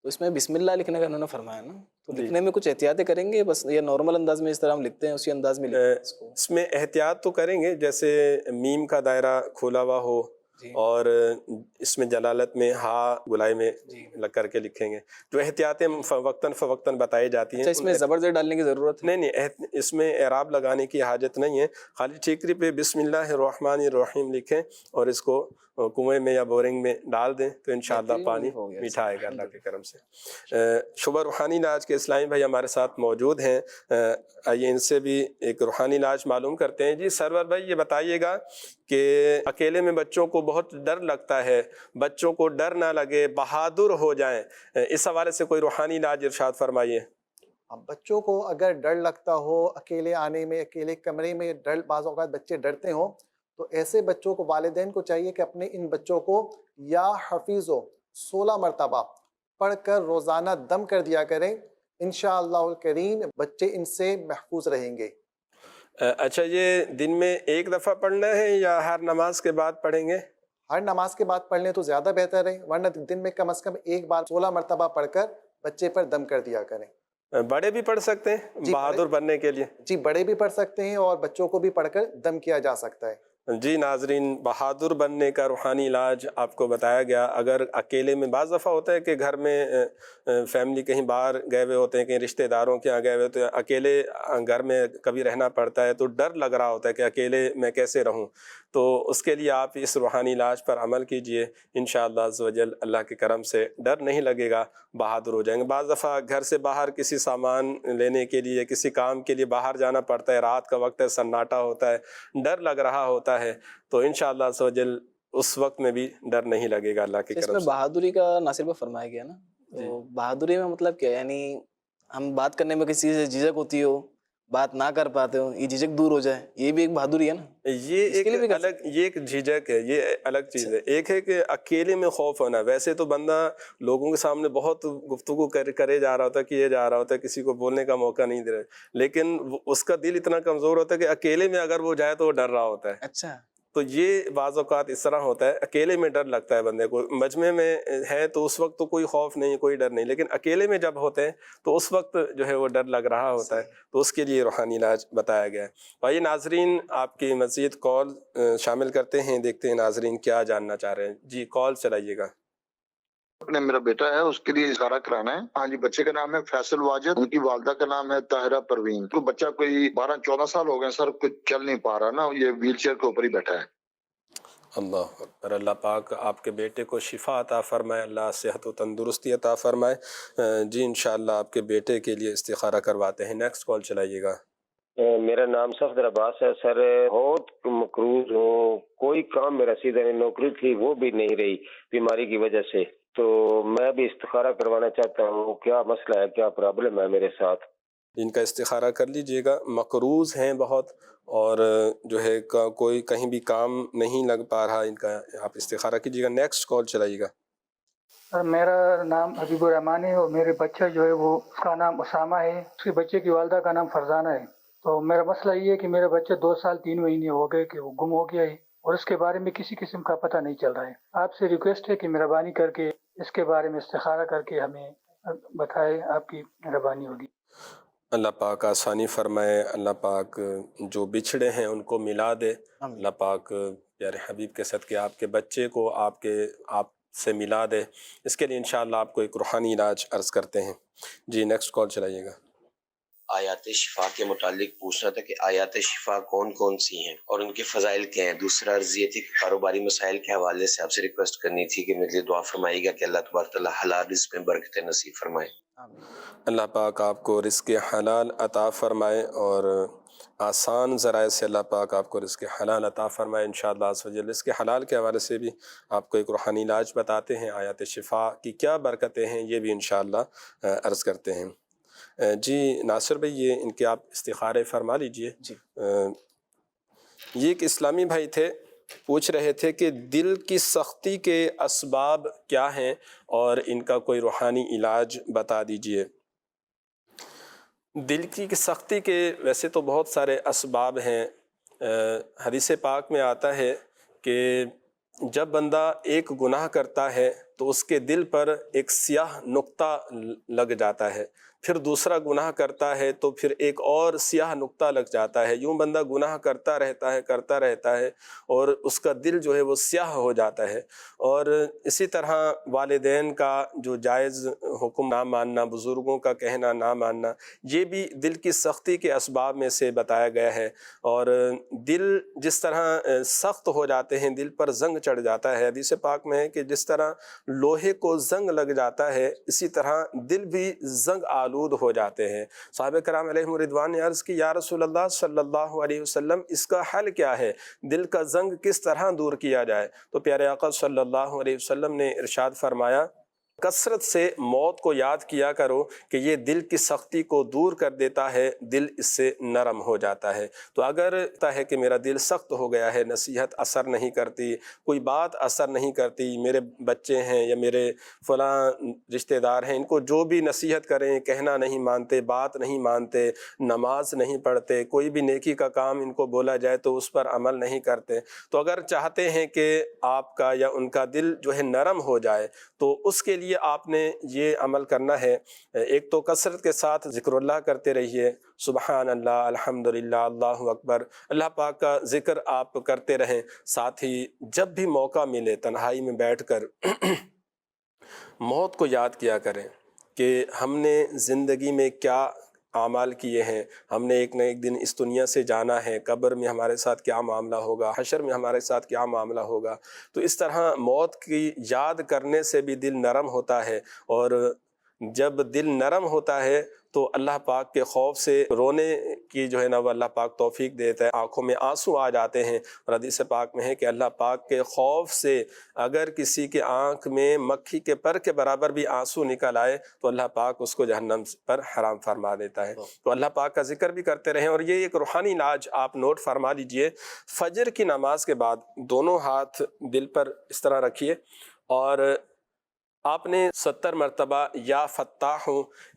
تو اس میں بسم اللہ لکھنے کا انہوں نے فرمایا نا، تو لکھنے میں کچھ احتیاطیں کریں گے بس یہ نارمل انداز میں اس طرح ہم لکھتے ہیں اسی انداز میں لکھتے ہیں اس کو؟ اس میں احتیاط تو کریں گے، جیسے میم کا دائرہ کھولا ہوا ہو اور اس میں جلالت میں ہا گلائی میں لگ کر کے لکھیں گے، جو احتیاطیں وقتاً فوقتاً بتائی جاتی ہیں۔ اچھا، اس میں زبر زیر ڈالنے کی ضرورت ہے؟ نہیں، اس میں اعراب لگانے کی حاجت نہیں ہے، خالی ٹھیکری پہ بسم اللہ الرحمن الرحیم لکھیں اور اس کو کنویں میں یا بورنگ میں ڈال دیں تو انشاءاللہ پانی میٹھا آئے گا اللہ کے کرم سے۔ شعبہ روحانی علاج کے اسلامی بھائی ہمارے ساتھ موجود ہیں، آئیے ان سے بھی ایک روحانی علاج معلوم کرتے ہیں۔ جی سرور بھائی، یہ بتائیے گا کہ اکیلے میں بچوں کو بہت ڈر لگتا ہے، بچوں کو ڈر نہ لگے، بہادر ہو جائیں، اس حوالے سے کوئی روحانی علاج ارشاد فرمائیے۔ بچوں کو اگر ڈر لگتا ہو، اکیلے آنے میں، اکیلے کمرے میں ڈر، بعض اوقات بچے ڈرتے ہوں، تو ایسے بچوں کو والدین کو چاہیے کہ اپنے ان بچوں کو یا حفیظو 16 مرتبہ پڑھ کر روزانہ دم کر دیا کریں، انشاءاللہ الکریم بچے ان سے محفوظ رہیں گے۔ اچھا، یہ دن میں ایک دفعہ پڑھنا ہے یا ہر نماز کے بعد پڑھیں گے؟ ہر نماز کے بعد پڑھ لیں تو زیادہ بہتر ہے، ورنہ دن میں کم از کم ایک بار 16 مرتبہ پڑھ کر بچے پر دم کر دیا کریں۔ بڑے بھی پڑھ سکتے ہیں بہادر بننے کے لیے؟ جی، بڑے بھی پڑھ سکتے ہیں اور بچوں کو بھی پڑھ کر دم کیا جا سکتا ہے۔ جی ناظرین، بہادر بننے کا روحانی علاج آپ کو بتایا گیا۔ اگر اکیلے میں، بعض دفعہ ہوتا ہے کہ گھر میں فیملی کہیں باہر گئے ہوئے ہوتے ہیں، کہیں رشتہ داروں کے یہاں گئے ہوئے ہوتے ہیں، اکیلے گھر میں کبھی رہنا پڑتا ہے تو ڈر لگ رہا ہوتا ہے کہ اکیلے میں کیسے رہوں، تو اس کے لیے آپ اس روحانی علاج پر عمل کیجئے، انشاءاللہ عز و جل اللہ کے کرم سے ڈر نہیں لگے گا، بہادر ہو جائیں گے۔ بعض دفعہ گھر سے باہر کسی سامان لینے کے لیے، کسی کام کے لیے باہر جانا پڑتا ہے، رات کا وقت ہے، سناٹا ہوتا ہے، ڈر لگ رہا ہوتا ہے، تو انشاءاللہ عز و جل اس وقت میں بھی ڈر نہیں لگے گا اللہ کے کرم سے۔ اس میں بہادری کا ناصر بھائی فرمایا گیا نا، تو بہادری میں مطلب کیا، یعنی ہم بات کرنے میں کسی سے جھجک ہوتی ہو، بات نہ کر پاتے ہو، یہ جھجک دور ہو جائے، یہ بھی ایک بہادری ہے نا۔ یہ ایک جھجک ہے، یہ الگ چیز ہے۔ ایک ہے کہ اکیلے میں خوف ہونا، ویسے تو بندہ لوگوں کے سامنے بہت گفتگو کرے جا رہا ہوتا ہے، کیے جا رہا ہوتا ہے، کسی کو بولنے کا موقع نہیں دے رہا، لیکن اس کا دل اتنا کمزور ہوتا ہے کہ اکیلے میں اگر وہ جائے تو وہ ڈر رہا ہوتا ہے۔ اچھا، تو یہ بعض اوقات اس طرح ہوتا ہے، اکیلے میں ڈر لگتا ہے بندے کو، مجمع میں ہے تو اس وقت تو کوئی خوف نہیں، کوئی ڈر نہیں، لیکن اکیلے میں جب ہوتے ہیں تو اس وقت جو ہے وہ ڈر لگ رہا ہوتا ہے، تو اس کے لیے روحانی علاج بتایا گیا ہے۔ بھائی ناظرین، آپ کی مزید کال شامل کرتے ہیں، دیکھتے ہیں ناظرین کیا جاننا چاہ رہے ہیں۔ جی کال چلائیے گا۔ میرا بیٹا ہے، اس کے لیے اظہارہ کرانا ہے۔ ہاں جی، بچے کا نام ہے فیصل واجد، ان کی والدہ کا نام ہے طاہرہ پروین۔ تو بچہ کوئی 12-14 سال ہو گئے سر، کچھ چل نہیں پا رہا نا، یہ ویل چیئر کے اوپر ہی بیٹھا ہے۔ اللہ اکبر، اللہ پاک آپ کے بیٹے کو شفا عطا فرمائے، اللہ صحت و تندرستی عطا فرمائے۔ جی انشاءاللہ آپ کے بیٹے کے لیے استخارہ کرواتے ہیں۔ نیکسٹ کال چلائیے گا۔ میرا نام صفدر عباس ہے سر، بہت مقروض ہوں، کوئی کام میرا سیدھا نہیں، نوکری تھی وہ بھی نہیں رہی بیماری کی وجہ سے، تو میں بھی استخارہ کروانا چاہتا ہوں، کیا مسئلہ ہے، کیا پرابلم ہے میرے ساتھ؟ ان کا استخارہ کر لیجئے گا، مقروض ہیں بہت، اور جو ہے کوئی کہیں بھی کام نہیں لگ پا رہا ان کا، آپ استخارہ کیجیے گا۔ نیکسٹ کال چلائیے گا۔ میرا نام حبیب الرحمان ہے اور میرے بچہ جو ہے وہ، اس کا نام اسامہ ہے، اس کے بچے کی والدہ کا نام فرزانہ ہے۔ تو میرا مسئلہ یہ ہے کہ میرے بچے 2 سال 3 مہینے ہو گئے کہ وہ گم ہو گیا ہے اور اس کے بارے میں کسی قسم کا پتہ نہیں چل رہا ہے۔ آپ سے ریکویسٹ ہے کہ مہربانی کر کے اس کے بارے میں استخارہ کر کے ہمیں بتائے، آپ کی مہربانی ہوگی۔ اللہ پاک آسانی فرمائے، اللہ پاک جو بچھڑے ہیں ان کو ملا دے، اللہ پاک پیارے حبیب کے صدقے آپ کے بچے کو آپ سے ملا دے۔ اس کے لیے انشاءاللہ آپ کو ایک روحانی علاج عرض کرتے ہیں۔ جی نیکسٹ کال چلائیے گا۔ آیات شفا کے متعلق پوچھنا تھا کہ آیات شفا کون کون سی ہیں اور ان کے فضائل کیا ہیں۔ دوسرا عرض یہ تھی کہ کاروباری مسائل کے حوالے سے آپ سے ریکویسٹ کرنی تھی کہ میرے لیے دعا فرمائیے گا کہ اللہ تبارک تعالیٰ حلال رزق میں برکت نصیب فرمائے۔ اللہ پاک آپ کو رزق حلال عطا فرمائے اور آسان ذرائع سے اللہ پاک آپ کو رزق حلال عطا فرمائے انشاءاللہ عز و جل۔ رزق حلال کے حوالے سے بھی آپ کو ایک روحانی علاج بتاتے ہیں، آیات شفا کی کیا برکتیں ہیں یہ بھی انشاءاللہ عرض کرتے ہیں۔ جی ناصر بھائی یہ ان کے آپ استخارے فرما لیجئے۔ جی یہ ایک اسلامی بھائی تھے، پوچھ رہے تھے کہ دل کی سختی کے اسباب کیا ہیں اور ان کا کوئی روحانی علاج بتا دیجئے۔ دل کی سختی کے ویسے تو بہت سارے اسباب ہیں۔ حدیث پاک میں آتا ہے کہ جب بندہ ایک گناہ کرتا ہے تو اس کے دل پر ایک سیاہ نقطہ لگ جاتا ہے، پھر دوسرا گناہ کرتا ہے تو پھر ایک اور سیاہ نقطہ لگ جاتا ہے، یوں بندہ گناہ کرتا رہتا ہے اور اس کا دل جو ہے وہ سیاہ ہو جاتا ہے۔ اور اسی طرح والدین کا جو جائز حکم نہ ماننا، بزرگوں کا کہنا نہ ماننا، یہ بھی دل کی سختی کے اسباب میں سے بتایا گیا ہے۔ اور دل جس طرح سخت ہو جاتے ہیں، دل پر زنگ چڑھ جاتا ہے، حدیث پاک میں ہے کہ جس طرح لوہے کو زنگ لگ جاتا ہے اسی طرح دل بھی زنگ آلود ہو جاتے ہیں۔ صحابہ کرام علیہم رضوان نے عرض کی یا رسول اللہ صلی اللہ علیہ وسلم اس کا حل کیا ہے، دل کا زنگ کس طرح دور کیا جائے؟ تو پیارے آقا صلی اللہ علیہ وسلم نے ارشاد فرمایا کثرت سے موت کو یاد کیا کرو کہ یہ دل کی سختی کو دور کر دیتا ہے، دل اس سے نرم ہو جاتا ہے۔ تو اگر ہے کہ میرا دل سخت ہو گیا ہے، نصیحت اثر نہیں کرتی، کوئی بات اثر نہیں کرتی، میرے بچے ہیں یا میرے فلاں رشتہ دار ہیں، ان کو جو بھی نصیحت کریں کہنا نہیں مانتے، بات نہیں مانتے، نماز نہیں پڑھتے، کوئی بھی نیکی کا کام ان کو بولا جائے تو اس پر عمل نہیں کرتے، تو اگر چاہتے ہیں کہ آپ کا یا ان کا دل جو ہے نرم ہو جائے تو اس کے لیے آپ نے یہ عمل کرنا ہے۔ ایک تو کثرت کے ساتھ ذکر اللہ کرتے رہیے، سبحان اللہ، الحمدللہ، اللہ اکبر، اللہ پاک کا ذکر آپ کرتے رہیں۔ ساتھ ہی جب بھی موقع ملے تنہائی میں بیٹھ کر موت کو یاد کیا کریں کہ ہم نے زندگی میں کیا اعمال کیے ہیں، ہم نے ایک نہ ایک دن اس دنیا سے جانا ہے، قبر میں ہمارے ساتھ کیا معاملہ ہوگا، حشر میں ہمارے ساتھ کیا معاملہ ہوگا۔ تو اس طرح موت کی یاد کرنے سے بھی دل نرم ہوتا ہے، اور جب دل نرم ہوتا ہے تو اللہ پاک کے خوف سے رونے کی جو ہے نا وہ اللہ پاک توفیق دیتا ہے، آنکھوں میں آنسو آ جاتے ہیں۔ اور حدیث پاک میں ہے کہ اللہ پاک کے خوف سے اگر کسی کے آنکھ میں مکھی کے پر کے برابر بھی آنسو نکل آئے تو اللہ پاک اس کو جہنم پر حرام فرما دیتا ہے۔ تو اللہ پاک کا ذکر بھی کرتے رہیں، اور یہ ایک روحانی علاج آپ نوٹ فرما لیجئے۔ فجر کی نماز کے بعد دونوں ہاتھ دل پر اس طرح رکھیے اور آپ نے 70 مرتبہ یا فتاح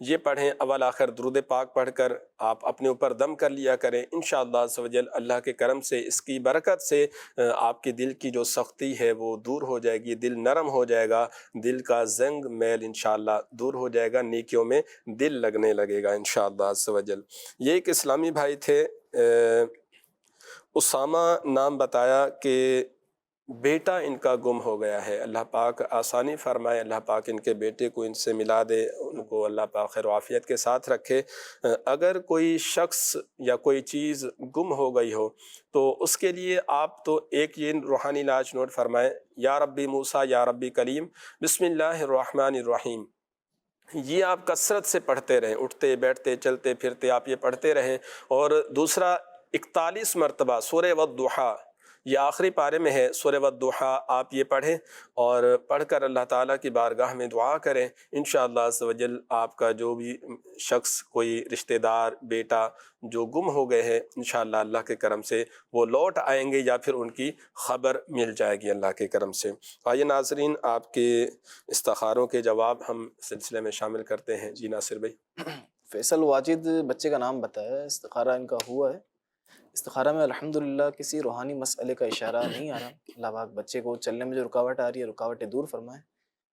یہ پڑھیں، اول آخر درود پاک پڑھ کر آپ اپنے اوپر دم کر لیا کریں۔ انشاءاللہ عز و جل اللہ کے کرم سے اس کی برکت سے آپ کے دل کی جو سختی ہے وہ دور ہو جائے گی، دل نرم ہو جائے گا، دل کا زنگ میل انشاءاللہ دور ہو جائے گا، نیکیوں میں دل لگنے لگے گا انشاءاللہ عز و جل۔ یہ ایک اسلامی بھائی تھے، اسامہ نام بتایا کہ بیٹا ان کا گم ہو گیا ہے، اللہ پاک آسانی فرمائے، اللہ پاک ان کے بیٹے کو ان سے ملا دے، ان کو اللہ پاک خیر و عافیت کے ساتھ رکھے۔ اگر کوئی شخص یا کوئی چیز گم ہو گئی ہو تو اس کے لیے آپ تو ایک یہ روحانی علاج نوٹ فرمائیں، یا ربی موسیٰ یا ربی کلیم، بسم اللہ الرحمن الرحیم، یہ آپ کثرت سے پڑھتے رہیں، اٹھتے بیٹھتے چلتے پھرتے آپ یہ پڑھتے رہیں۔ اور دوسرا 41 مرتبہ سورہ والضحیٰ، یہ آخری پارے میں ہے، سورہ والضحیٰ آپ یہ پڑھیں اور پڑھ کر اللہ تعالیٰ کی بارگاہ میں دعا کریں۔ انشاءاللہ عز و جل آپ کا جو بھی شخص، کوئی رشتہ دار، بیٹا جو گم ہو گئے ہیں، انشاءاللہ اللہ کے کرم سے وہ لوٹ آئیں گے یا پھر ان کی خبر مل جائے گی اللہ کے کرم سے۔ آئیے ناظرین آپ کے استخاروں کے جواب ہم سلسلے میں شامل کرتے ہیں۔ جی ناصر بھائی۔ فیصل واجد بچے کا نام بتایا، استخارہ ان کا ہوا ہے۔ استخارہ میں الحمدللہ کسی روحانی مسئلے کا اشارہ نہیں آ رہا۔ اللہ پاک بچے کو چلنے میں جو رکاوٹ آ رہی ہے رکاوٹیں دور فرمائے۔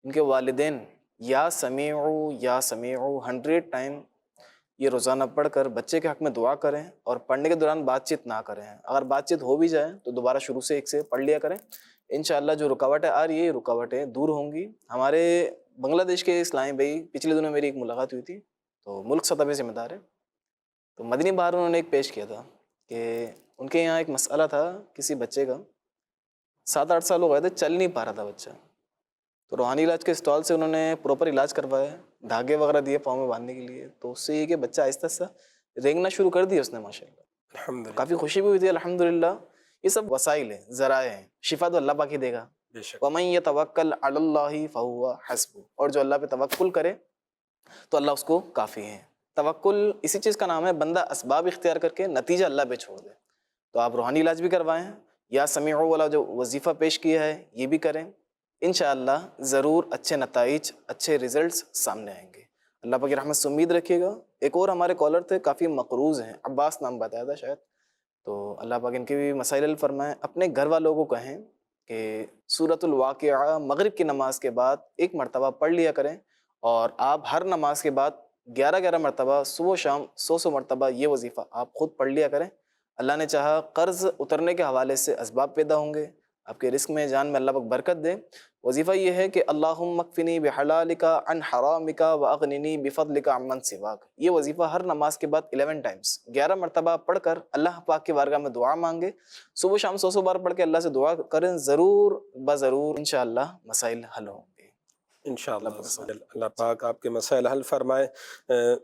ان کے والدین یا سمیعو 100 ٹائم یہ روزانہ پڑھ کر بچے کے حق میں دعا کریں، اور پڑھنے کے دوران بات چیت نہ کریں۔ اگر بات چیت ہو بھی جائے تو دوبارہ شروع سے ایک سے پڑھ لیا کریں، انشاءاللہ جو رکاوٹیں آ رہی ہے یہ رکاوٹیں دور ہوں گی۔ ہمارے بنگلہ دیش کے اسلامی بھائی پچھلے دنوں میری ایک ملاقات ہوئی تھی، تو ملک سطح پہ ذمہ دار ہے، تو مدنی بہار انہوں نے ایک پیش کیا تھا کہ ان کے یہاں ایک مسئلہ تھا، کسی بچے کا 7-8 سال ہو گئے تھے، چل نہیں پا رہا تھا بچہ، تو روحانی علاج کے اسٹال سے انہوں نے پراپر علاج کروایا، دھاگے وغیرہ دیے پاؤں میں باندھنے کے لیے، تو اس سے یہ کہ بچہ آہستہ آہستہ رینگنا شروع کر دیا اس نے ماشاءاللہ، کافی خوشی بھی ہوئی تھی الحمدللہ۔ یہ سب وسائل ہیں، ذرائع ہیں، شفا تو اللہ پاک ہی دے گا۔ وَمَن يَتَوَكَّلْ عَلَى اللَّهِ فَهُوَ حَسْبُهُ، اور جو اللہ پہ توکل کرے تو اللہ اس کو کافی ہے۔ توکل اسی چیز کا نام ہے، بندہ اسباب اختیار کر کے نتیجہ اللہ پہ چھوڑ دے۔ تو آپ روحانی علاج بھی کروائیں، یا سمیعو والا جو وظیفہ پیش کیا ہے یہ بھی کریں، انشاءاللہ ضرور اچھے نتائج، اچھے ریزلٹس سامنے آئیں گے۔ اللہ پاک کی رحمت سے امید رکھیے گا۔ ایک اور ہمارے کالر تھے، کافی مقروض ہیں، عباس نام بتایا تھا شاید، تو اللہ پاک ان کے بھی مسائل حل فرمائیں۔ اپنے گھر والوں کو کہیں کہ سورۃ الواقعہ مغرب کی نماز کے بعد 1 مرتبہ پڑھ لیا کریں، اور آپ ہر نماز کے بعد 11 مرتبہ صبح و شام 100 مرتبہ یہ وظیفہ آپ خود پڑھ لیا کریں۔ اللہ نے چاہا قرض اترنے کے حوالے سے اسباب پیدا ہوں گے، آپ کے رزق میں جان میں اللہ پاک برکت دے۔ وظیفہ یہ ہے کہ اللہم اکفنی بحلالک عن حرامک واغننی بفضلک عمن سواک، یہ وظیفہ ہر نماز کے بعد 11 ٹائمز 11 مرتبہ پڑھ کر اللہ پاک کی بارگاہ میں دعا مانگے، صبح شام 100 بار پڑھ کے اللہ سے دعا کریں، ضرور بضرور انشاءاللہ مسائل حل ہوں گے انشاءاللہ۔ اللہ پاک آپ کے مسائل حل فرمائے۔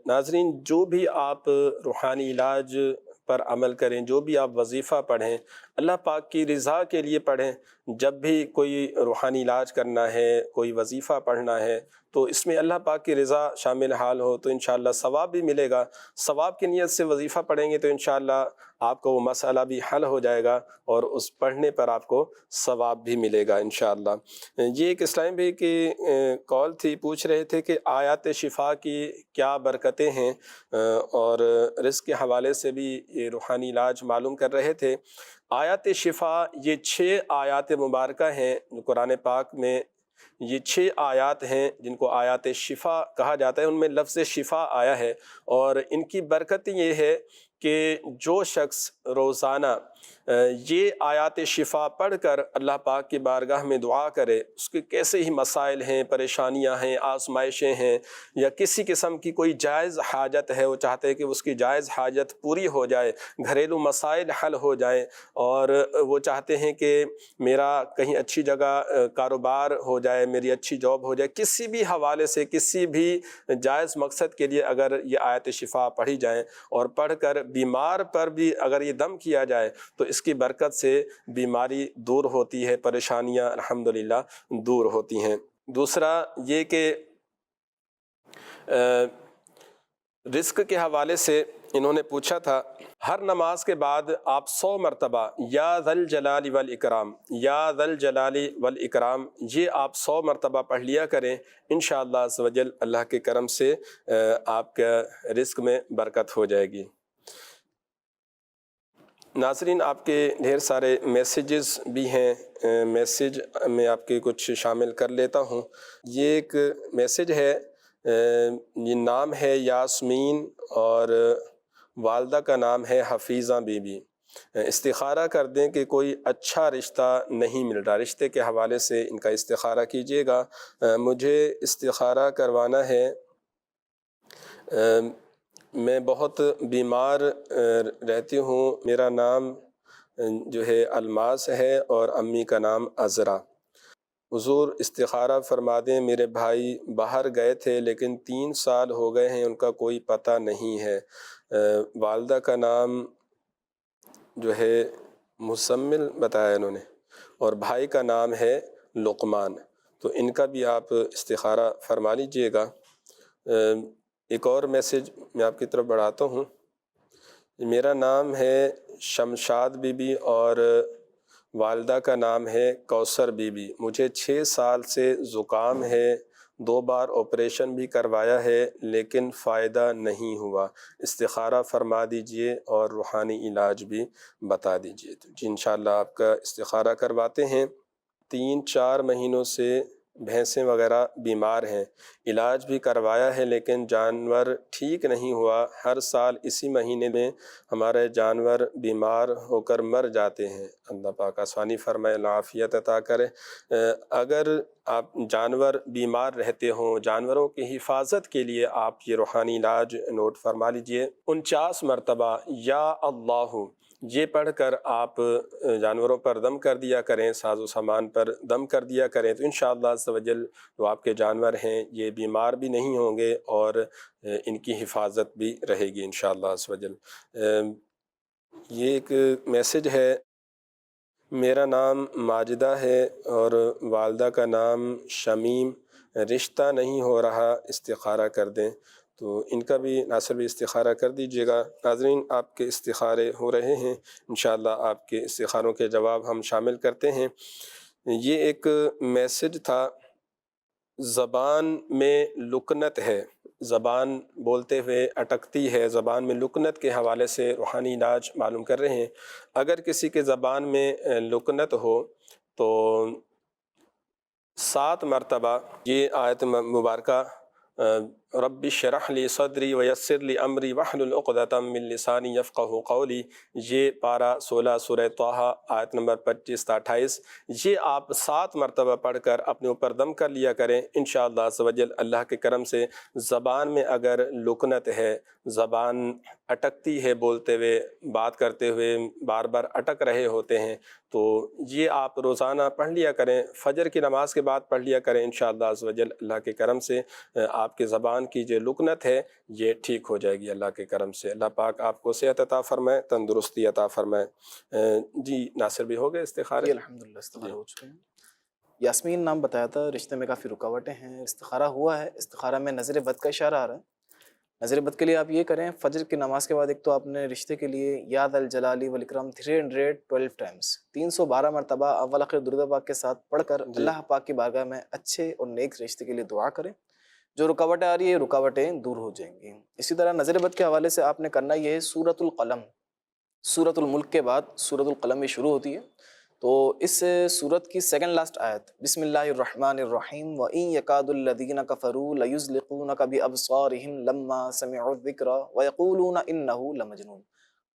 ناظرین، جو بھی آپ روحانی علاج پر عمل کریں، جو بھی آپ وظیفہ پڑھیں، اللہ پاک کی رضا کے لیے پڑھیں۔ جب بھی کوئی روحانی علاج کرنا ہے، کوئی وظیفہ پڑھنا ہے، تو اس میں اللہ پاک کی رضا شامل حال ہو تو انشاءاللہ ثواب بھی ملے گا۔ ثواب کی نیت سے وظیفہ پڑھیں گے تو انشاءاللہ آپ کو وہ مسئلہ بھی حل ہو جائے گا، اور اس پڑھنے پر آپ کو ثواب بھی ملے گا انشاءاللہ۔ یہ ایک اسلام بھائی کی کال تھی، پوچھ رہے تھے کہ آیات شفا کی کیا برکتیں ہیں، اور رزق کے حوالے سے بھی یہ روحانی علاج معلوم کر رہے تھے۔ آیات شفا یہ 6 آیات مبارکہ ہیں جو قرآن پاک میں، یہ 6 آیات ہیں جن کو آیات شفا کہا جاتا ہے، ان میں لفظ شفا آیا ہے، اور ان کی برکت یہ ہے کہ جو شخص روزانہ یہ آیات شفا پڑھ کر اللہ پاک کی بارگاہ میں دعا کرے، اس کے کیسے ہی مسائل ہیں، پریشانیاں ہیں، آزمائشیں ہیں، یا کسی قسم کی کوئی جائز حاجت ہے، وہ چاہتے ہیں کہ اس کی جائز حاجت پوری ہو جائے، گھریلو مسائل حل ہو جائیں، اور وہ چاہتے ہیں کہ میرا کہیں اچھی جگہ کاروبار ہو جائے، میری اچھی جاب ہو جائے، کسی بھی حوالے سے کسی بھی جائز مقصد کے لیے اگر یہ آیت شفا پڑھی جائیں، اور پڑھ کر بیمار پر بھی اگر یہ دم کیا جائے تو اس کی برکت سے بیماری دور ہوتی ہے، پریشانیاں الحمدللہ دور ہوتی ہیں۔ دوسرا یہ کہ رزق کے حوالے سے انہوں نے پوچھا تھا، ہر نماز کے بعد آپ 100 مرتبہ یا ذا الجلال والاکرام، یا ذا الجلال والاکرام، یہ آپ 100 مرتبہ پڑھ لیا کریں، انشاءاللہ عز و جل اللہ کے کرم سے آپ کا رزق میں برکت ہو جائے گی۔ ناظرین، آپ کے ڈھیر سارے میسیجز بھی ہیں، میسیج میں آپ کے کچھ شامل کر لیتا ہوں۔ یہ ایک میسیج ہے، یہ نام ہے یاسمین، اور والدہ کا نام ہے حفیظہ بی بی۔ استخارہ کر دیں کہ کوئی اچھا رشتہ نہیں مل رہا، رشتے کے حوالے سے ان کا استخارہ کیجیے گا۔ مجھے استخارہ کروانا ہے، میں بہت بیمار رہتی ہوں، میرا نام جو ہے الماس ہے اور امی کا نام عذرا۔ حضور استخارہ فرما دیں، میرے بھائی باہر گئے تھے لیکن 3 سال ہو گئے ہیں، ان کا کوئی پتہ نہیں ہے۔ والدہ کا نام جو ہے مسمل بتایا انہوں نے، اور بھائی کا نام ہے لقمان، تو ان کا بھی آپ استخارہ فرما لیجئے گا۔ ایک اور میسیج میں آپ کی طرف بڑھاتا ہوں۔ میرا نام ہے شمشاد بی بی، اور والدہ کا نام ہے کوثر بی بی۔ مجھے 6 سال سے زکام ہے، 2 بار آپریشن بھی کروایا ہے لیکن فائدہ نہیں ہوا، استخارہ فرما دیجئے اور روحانی علاج بھی بتا دیجئے۔ جی انشاءاللہ آپ کا استخارہ کرواتے ہیں۔ 3-4 مہینوں سے بھینسیں وغیرہ بیمار ہیں، علاج بھی کروایا ہے لیکن جانور ٹھیک نہیں ہوا۔ ہر سال اسی مہینے میں ہمارے جانور بیمار ہو کر مر جاتے ہیں۔ اللہ پاک آسانی فرمائے، عافیت عطا کرے۔ اگر آپ جانور بیمار رہتے ہوں، جانوروں کی حفاظت کے لیے آپ یہ روحانی علاج نوٹ فرما لیجئے۔ 49 مرتبہ یا اللہ یہ پڑھ کر آپ جانوروں پر دم کر دیا کریں، ساز و سامان پر دم کر دیا کریں، تو انشاءاللہ عز و جل جو آپ کے جانور ہیں یہ بیمار بھی نہیں ہوں گے اور ان کی حفاظت بھی رہے گی انشاءاللہ عز و جل۔ یہ ایک میسج ہے، میرا نام ماجدہ ہے اور والدہ کا نام شمیم، رشتہ نہیں ہو رہا، استخارہ کر دیں۔ تو ان کا بھی ناصر بھی استخارہ کر دیجیے گا۔ ناظرین، آپ کے استخارے ہو رہے ہیں، انشاءاللہ آپ کے استخاروں کے جواب ہم شامل کرتے ہیں۔ یہ ایک میسج تھا، زبان میں لکنت ہے، زبان بولتے ہوئے اٹکتی ہے، زبان میں لکنت کے حوالے سے روحانی علاج معلوم کر رہے ہیں۔ اگر کسی کے زبان میں لکنت ہو تو 7 مرتبہ یہ آیت مبارکہ رب اشرح لی صدری ویسر لی امری واحلل عقدۃ من لسانی یفقہوا قولی، یہ پارہ 16 سورہ طٰہٰ آیت نمبر 25 تا 28، یہ آپ 7 مرتبہ پڑھ کر اپنے اوپر دم کر لیا کریں۔ انشاءاللہ عز و جل اللہ کے کرم سے زبان میں اگر لکنت ہے، زبان اٹکتی ہے، بولتے ہوئے بات کرتے ہوئے بار بار اٹک رہے ہوتے ہیں، تو یہ آپ روزانہ پڑھ لیا کریں، فجر کی نماز کے بعد پڑھ لیا کریں۔ انشاءاللہ عز و جل اللہ کے کرم سے آپ کے زبان کی جو لکنت ہے یہ ٹھیک ہو جائے گی اللہ کے کرم سے۔ اللہ پاک آپ کو صحت عطا فرمائے، تندرستی عطا فرمائے۔ جی ناصر بھی ہو گئے استخارے؟ جی الحمدللہ استخارہ ہو چکے ہیں۔ یاسمین نام بتایا تھا، رشتے میں کافی رکاوٹیں ہیں، استخارہ ہوا ہے، استخارہ میں نظر بد کا اشارہ آ رہا ہے۔ نظر بد کے لیے آپ یہ کریں، فجر کی نماز کے بعد ایک تو آپ نے رشتے کے لیے یا ذا الجلالی والاکرام 312 ٹائمز 312 مرتبہ اول آخر درود پاک کے ساتھ پڑھ کر اللہ پاک کی بارگاہ میں اچھے اور نیک رشتے کے لیے دعا کریں۔ جو رکاوٹیں آ رہی ہیں رکاوٹیں دور ہو جائیں گی۔ اسی طرح نظر بد کے حوالے سے آپ نے کرنا یہ ہے، سورۃ القلم، سورۃ الملک کے بعد سورۃ القلم بھی شروع ہوتی ہے، تو اس سورت کی سیکنڈ لاسٹ آیت بسم اللہ الرحمن الرحیم وَإِن يَكَادُ الَّذِينَ كَفَرُوا لَيُزْلِقُونَكَ بِأَبْصَارِهِمْ لَمَّا سَمِعُوا الذِّكْرَ وَيَقُولُونَ إِنَّهُ لَمَجْنُونٌ۔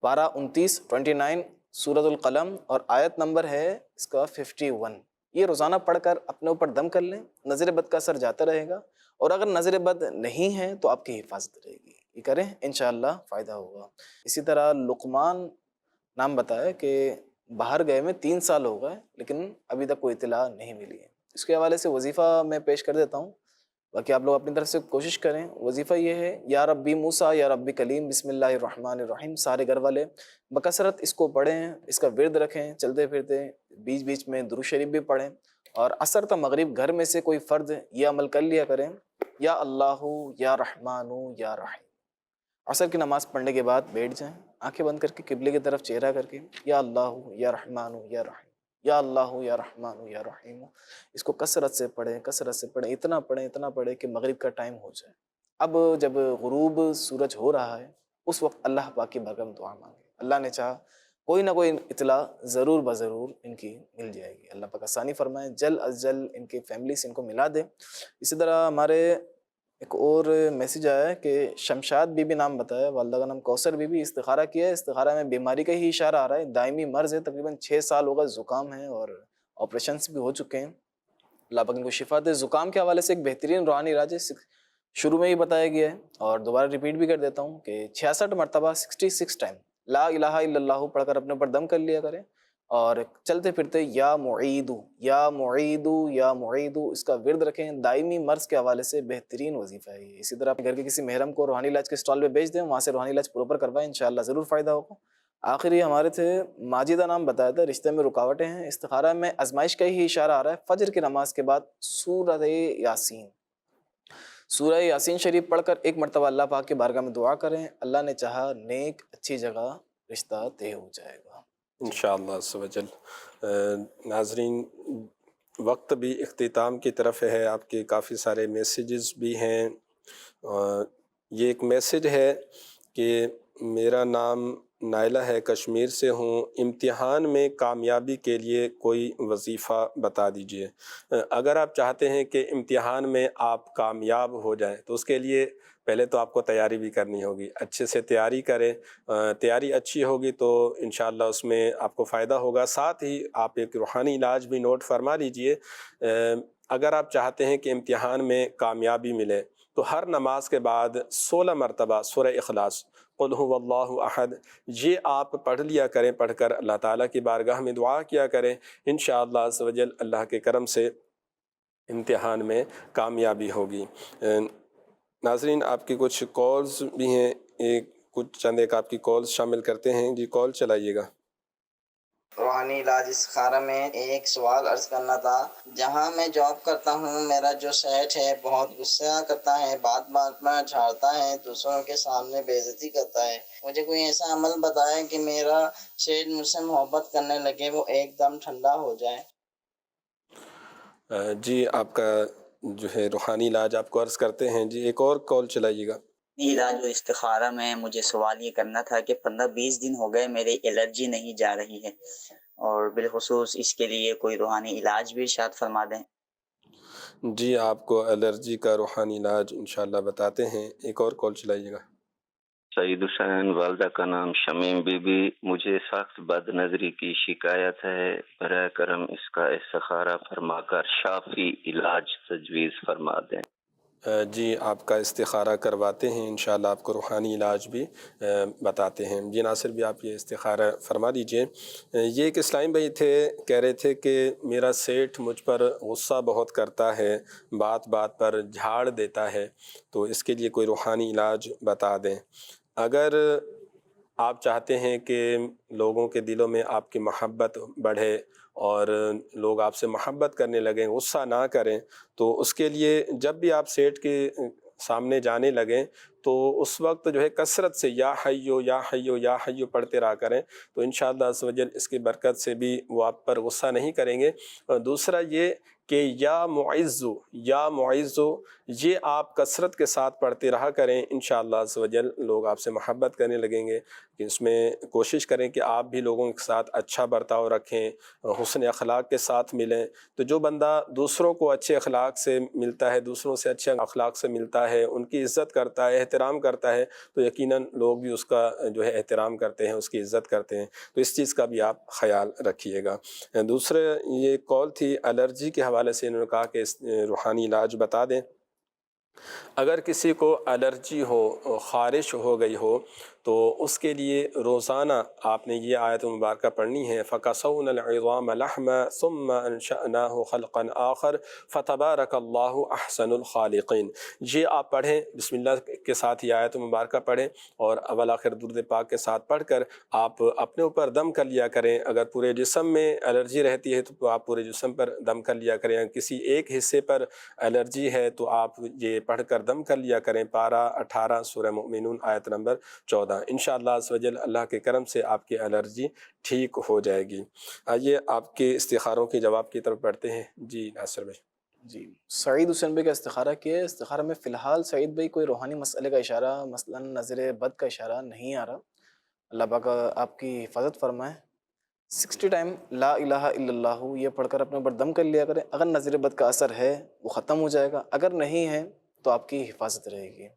پارہ 29 سورۃ القلم اور آیت نمبر ہے اس کا 51۔ یہ روزانہ پڑھ کر اپنے اوپر دم کر لیں، نظر بد کا اثر جاتا رہے گا، اور اگر نظر بد نہیں ہے تو آپ کی حفاظت رہے گی۔ یہ کریں انشاءاللہ فائدہ ہوگا۔ اسی طرح لقمان نام بتایا کہ باہر گئے میں 3 سال ہو گئے لیکن ابھی تک کوئی اطلاع نہیں ملی ہے۔ اس کے حوالے سے وظیفہ میں پیش کر دیتا ہوں، باقی آپ لوگ اپنی طرف سے کوشش کریں۔ وظیفہ یہ ہے، یا ربی موسیٰ یا ربی کلیم بسم اللہ الرحمن الرحیم، سارے گھر والے بکثرت اس کو پڑھیں، اس کا ورد رکھیں، چلتے پھرتے بیچ بیچ میں درود شریف بھی پڑھیں، اور عصر تا مغرب گھر میں سے کوئی فرد یہ عمل کر لیا کریں، یا اللہ یا رحمان یا رحیم۔ عصر کی نماز پڑھنے کے بعد بیٹھ جائیں، آنکھیں بند کر کے قبلے کی طرف چہرہ کر کے یا اللہ یا رحمان یا رحیم، یا اللہ یا رحمان یا رحیم، اس کو کثرت سے پڑھیں، کثرت سے پڑھیں، اتنا پڑھیں کہ مغرب کا ٹائم ہو جائے۔ اب جب غروب سورج ہو رہا ہے اس وقت اللہ پاک کی بارگاہ میں دعا مانگیں، اللہ نے چاہا کوئی نہ کوئی اطلاع ضرور بضرور ان کی مل جائے گی۔ اللہ پاک آسانی فرمائے، جلد از جلد ان کی فیملی سے ان کو ملا دے۔ اسی طرح ہمارے ایک اور میسیج آیا ہے کہ شمشاد بی بی نام بتایا، والدہ کا نام کوثر بی بی، استخارہ کیا ہے، استخارہ میں بیماری کا ہی اشارہ آ رہا ہے، دائمی مرض ہے، تقریباً 6 سال ہوگا، زکام ہے اور آپریشنس بھی ہو چکے ہیں، اللہ پاک ان کو شفا دے۔ زکام کے حوالے سے ایک بہترین روحانی علاج شروع میں ہی بتایا گیا ہے اور دوبارہ ریپیٹ بھی کر دیتا ہوں کہ 66 مرتبہ 66 ٹائم لا الہ الا اللہ پڑھ کر اپنے اوپر دم کر لیا کریں، اور چلتے پھرتے یا معیدو یا معیدو یا معیدو اس کا ورد رکھیں۔ دائمی مرض کے حوالے سے بہترین وظیفہ ہے یہ۔ اسی طرح اپنے گھر کے کسی محرم کو روحانی علاج کے اسٹال پہ بھیج دیں، وہاں سے روحانی علاج پراپر کروائیں، انشاءاللہ ضرور فائدہ ہوگا۔ آخری ہمارے تھے ماجدہ نام بتایا تھا، رشتے میں رکاوٹیں ہیں، استخارہ میں آزمائش کا ہی اشارہ آ رہا ہے، فجر کی نماز کے بعد سورہ یاسین، سورہ یاسین شریف پڑھ کر 1 مرتبہ اللہ پاک کے بارگاہ میں دعا کریں، اللہ نے چاہا نیک اچھی جگہ رشتہ طے ہو جائے گا انشاءاللہ عز و جل۔ ناظرین، وقت بھی اختتام کی طرف ہے، آپ کے کافی سارے میسیجز بھی ہیں۔ یہ ایک میسیج ہے کہ میرا نام نائلہ ہے، کشمیر سے ہوں، امتحان میں کامیابی کے لیے کوئی وظیفہ بتا دیجئے۔ اگر آپ چاہتے ہیں کہ امتحان میں آپ کامیاب ہو جائیں تو اس کے لیے پہلے تو آپ کو تیاری بھی کرنی ہوگی، اچھے سے تیاری کریں، تیاری اچھی ہوگی تو انشاءاللہ اس میں آپ کو فائدہ ہوگا۔ ساتھ ہی آپ ایک روحانی علاج بھی نوٹ فرما لیجئے، اگر آپ چاہتے ہیں کہ امتحان میں کامیابی ملے تو ہر نماز کے بعد 16 مرتبہ سورہ اخلاص، قل هو اللہ احد، یہ آپ پڑھ لیا کریں، پڑھ کر اللہ تعالیٰ کی بارگاہ میں دعا کیا کریں، انشاءاللہ عز و جل اللہ کے کرم سے امتحان میں کامیابی ہوگی۔ ناظرین آپ کی کچھ کالز بھی ہیں، ایک آپ کی کالز شامل کرتے ہیں۔ جی کال چلائیے گا۔ روحانی علاج استخارہ میں ایک سوال عرض کرنا تھا۔ جہاں میں جاب کرتا ہوں میرا جو سیٹ ہے بہت غصہ کرتا ہے، بات بات میں جھاڑتا ہے، دوسروں کے سامنے بے عزتی کرتا ہے۔ مجھے کوئی ایسا عمل بتائے کہ میرا سیٹ مجھ سے محبت کرنے لگے، وہ ایک دم ٹھنڈا ہو جائے۔ جی آپ کا جو ہے روحانی علاج آپ کو عرض کرتے ہیں۔ جی ایک اور کال چلائیے گا۔ علاج و استخارہ میں مجھے سوال یہ کرنا تھا کہ 15-20 دن ہو گئے میری الرجی نہیں جا رہی ہے، اور بالخصوص اس کے لیے کوئی روحانی علاج بھی ارشاد فرما دیں۔ جی آپ کو الرجی کا روحانی علاج انشاءاللہ بتاتے ہیں۔ ایک اور کال چلائیے گا۔ سعید حسین، والدہ کا نام شمیم بی بی، مجھے سخت بد نظری کی شکایت ہے، برائے کرم اس کا استخارہ فرما کر شافی علاج تجویز فرما دیں۔ جی آپ کا استخارہ کرواتے ہیں، انشاءاللہ آپ کو روحانی علاج بھی بتاتے ہیں۔ جی ناصر بھی آپ یہ استخارہ فرما دیجئے۔ یہ ایک اسلام بھائی تھے، کہہ رہے تھے کہ میرا سیٹھ مجھ پر غصہ بہت کرتا ہے، بات بات پر جھاڑ دیتا ہے، تو اس کے لیے کوئی روحانی علاج بتا دیں۔ اگر آپ چاہتے ہیں کہ لوگوں کے دلوں میں آپ کی محبت بڑھے اور لوگ آپ سے محبت کرنے لگیں، غصہ نہ کریں، تو اس کے لیے جب بھی آپ سیٹھ کے سامنے جانے لگیں تو اس وقت جو ہے کثرت سے یا حیو یا حیو یا حیو پڑھتے رہا کریں، تو انشاءاللہ عز و جل اس کی برکت سے بھی وہ آپ پر غصہ نہیں کریں گے۔ اور دوسرا یہ کہ یا معزو یا معزو، یہ آپ کثرت کے ساتھ پڑھتے رہا کریں، انشاءاللہ عز و جل لوگ آپ سے محبت کرنے لگیں گے۔ کہ اس میں کوشش کریں کہ آپ بھی لوگوں کے ساتھ اچھا برتاؤ رکھیں، حسن اخلاق کے ساتھ ملیں، تو جو بندہ دوسروں کو اچھے اخلاق سے ملتا ہے، دوسروں سے اچھے اخلاق سے ملتا ہے، ان کی عزت کرتا ہے، احترام کرتا ہے، تو یقیناً لوگ بھی اس کا جو ہے احترام کرتے ہیں، اس کی عزت کرتے ہیں، تو اس چیز کا بھی آپ خیال رکھیے گا۔ دوسرے یہ کال تھی الرجی کے حوالے سے، انہوں نے کہا کہ روحانی علاج بتا دیں۔ اگر کسی کو الرجی ہو، خارش ہو گئی ہو، تو اس کے لیے روزانہ آپ نے یہ آیت مبارکہ پڑھنی ہے، فَكَسَوْنَا الْعِظَامَ لَحْمًا ثُمَّ أَنشَأْنَاهُ خَلْقًا آخَرَ فَتَبَارَكَ اللَّهُ أَحْسَنُ الْخَالِقِينَ۔ یہ آپ پڑھیں، بسم اللہ کے ساتھ یہ آیت مبارکہ پڑھیں، اور اول آخر درود پاک کے ساتھ پڑھ کر آپ اپنے اوپر دم کر لیا کریں۔ اگر پورے جسم میں الرجی رہتی ہے تو آپ پورے جسم پر دم کر لیا کریں، کسی ایک حصے پر الرجی ہے تو آپ یہ پڑھ کر دم کر لیا کریں۔ پارہ 18 سورہ مومنون آیت نمبر 14۔ انشاءاللہ عز و جل اللہ کے کرم سے آپ کی الرجی ٹھیک ہو جائے گی۔ آئیے آپ کے استخاروں کے جواب کی طرف بڑھتے ہیں۔ جی ناصر بھائی۔ جی سعید حسین بھائی کا استخارہ کیا ہے۔ استخارہ میں فی الحال سعید بھائی کوئی روحانی مسئلے کا اشارہ، مثلا نظر بد کا اشارہ نہیں آ رہا۔ اللہ پاک آپ کی حفاظت فرمائے۔ 60 ٹائم لا الہ الا اللہ یہ پڑھ کر اپنے اوپر دم کر لیا کریں۔ اگر نظر بد کا اثر ہے وہ ختم ہو جائے گا، اگر نہیں ہے تو آپ کی حفاظت رہے گی۔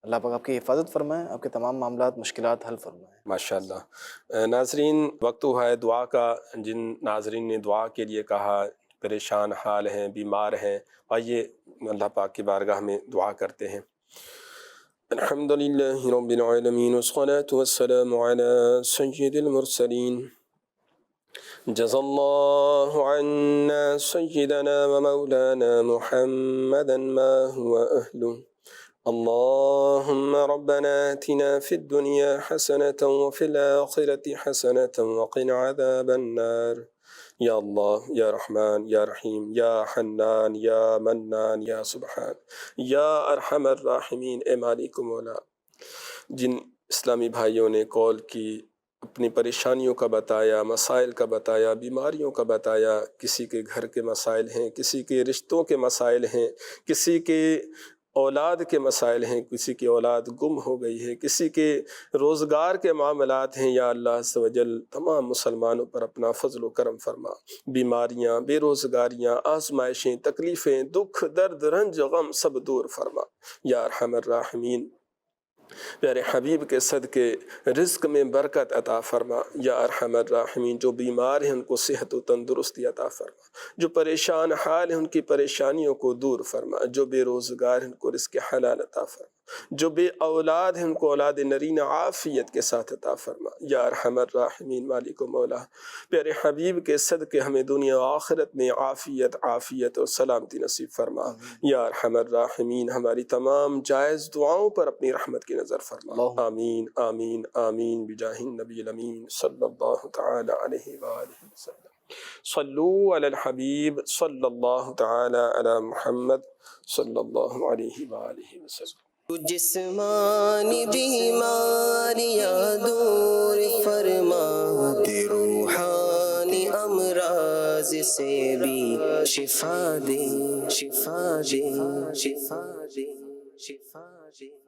اللہ پاک آپ کی حفاظت فرمائے، آپ کے تمام معاملات مشکلات حل فرمائے۔ ماشاءاللہ۔ ناظرین وقت ہوا ہے دعا کا۔ جن ناظرین نے دعا کے لیے کہا، پریشان حال ہیں، بیمار ہیں، آئیے اللہ پاک کی بارگاہ میں دعا کرتے ہیں۔ الحمدللہ رب العالمین والصلاة والسلام علی سید المرسلین۔ جزا اللہ عنا سیدنا ومولانا محمدا ما هو أهله۔ اللهم ربنا آتنا في الدنيا حسنة وفي الآخرة حسنة وقنا عذاب النار۔ یا اللہ، یا رحمان، یا رحیم، یا حنان، یا منان، یا سبحان، یا ارحم الراحمین۔ اے مالک و مولا، جن اسلامی بھائیوں نے کال کی، اپنی پریشانیوں کا بتایا، مسائل کا بتایا، بیماریوں کا بتایا، کسی کے گھر کے مسائل ہیں، کسی کے رشتوں کے مسائل ہیں، کسی کے اولاد کے مسائل ہیں، کسی کی اولاد گم ہو گئی ہے، کسی کے روزگار کے معاملات ہیں، یا اللہ عز و جل تمام مسلمانوں پر اپنا فضل و کرم فرما، بیماریاں، بے روزگاریاں، آزمائشیں، تکلیفیں، دکھ، درد، رنج، غم سب دور فرما یا ارحم الراحمین۔ پیارے حبیب کے صدقے رزق میں برکت عطا فرما یا ارحم الراحمین۔ جو بیمار ہیں ان کو صحت و تندرستی عطا فرما، جو پریشان حال ہیں ان کی پریشانیوں کو دور فرما، جو بے روزگار ہیں ان کو رزق حلال عطا فرما، جو بے اولاد ہیں ان کو اولاد نرین عافیت کے ساتھ عطا فرما یا ارحم الراحمین۔ مالک و مولا، پیارے حبیب کے صدقے ہمیں دنیا و آخرت میں عافیت اور سلامتی نصیب فرما یا ارحم الراحمین۔ ہماری تمام جائز دعاؤں پر اپنی رحمت کی نظر فرما، آمین آمین آمین بجاہ النبی الامین صلی اللہ تعالی علیہ وآلہ وسلم۔ صلو علی الحبیب صلی اللہ تعالی علی محمد صلی اللہ علیہ وآلہ وسلم۔ جسمانی بیماریاں دور فرما دے، روحانی امراض سے بھی شفا دے، شفا دے، شفا دے، شفا دے۔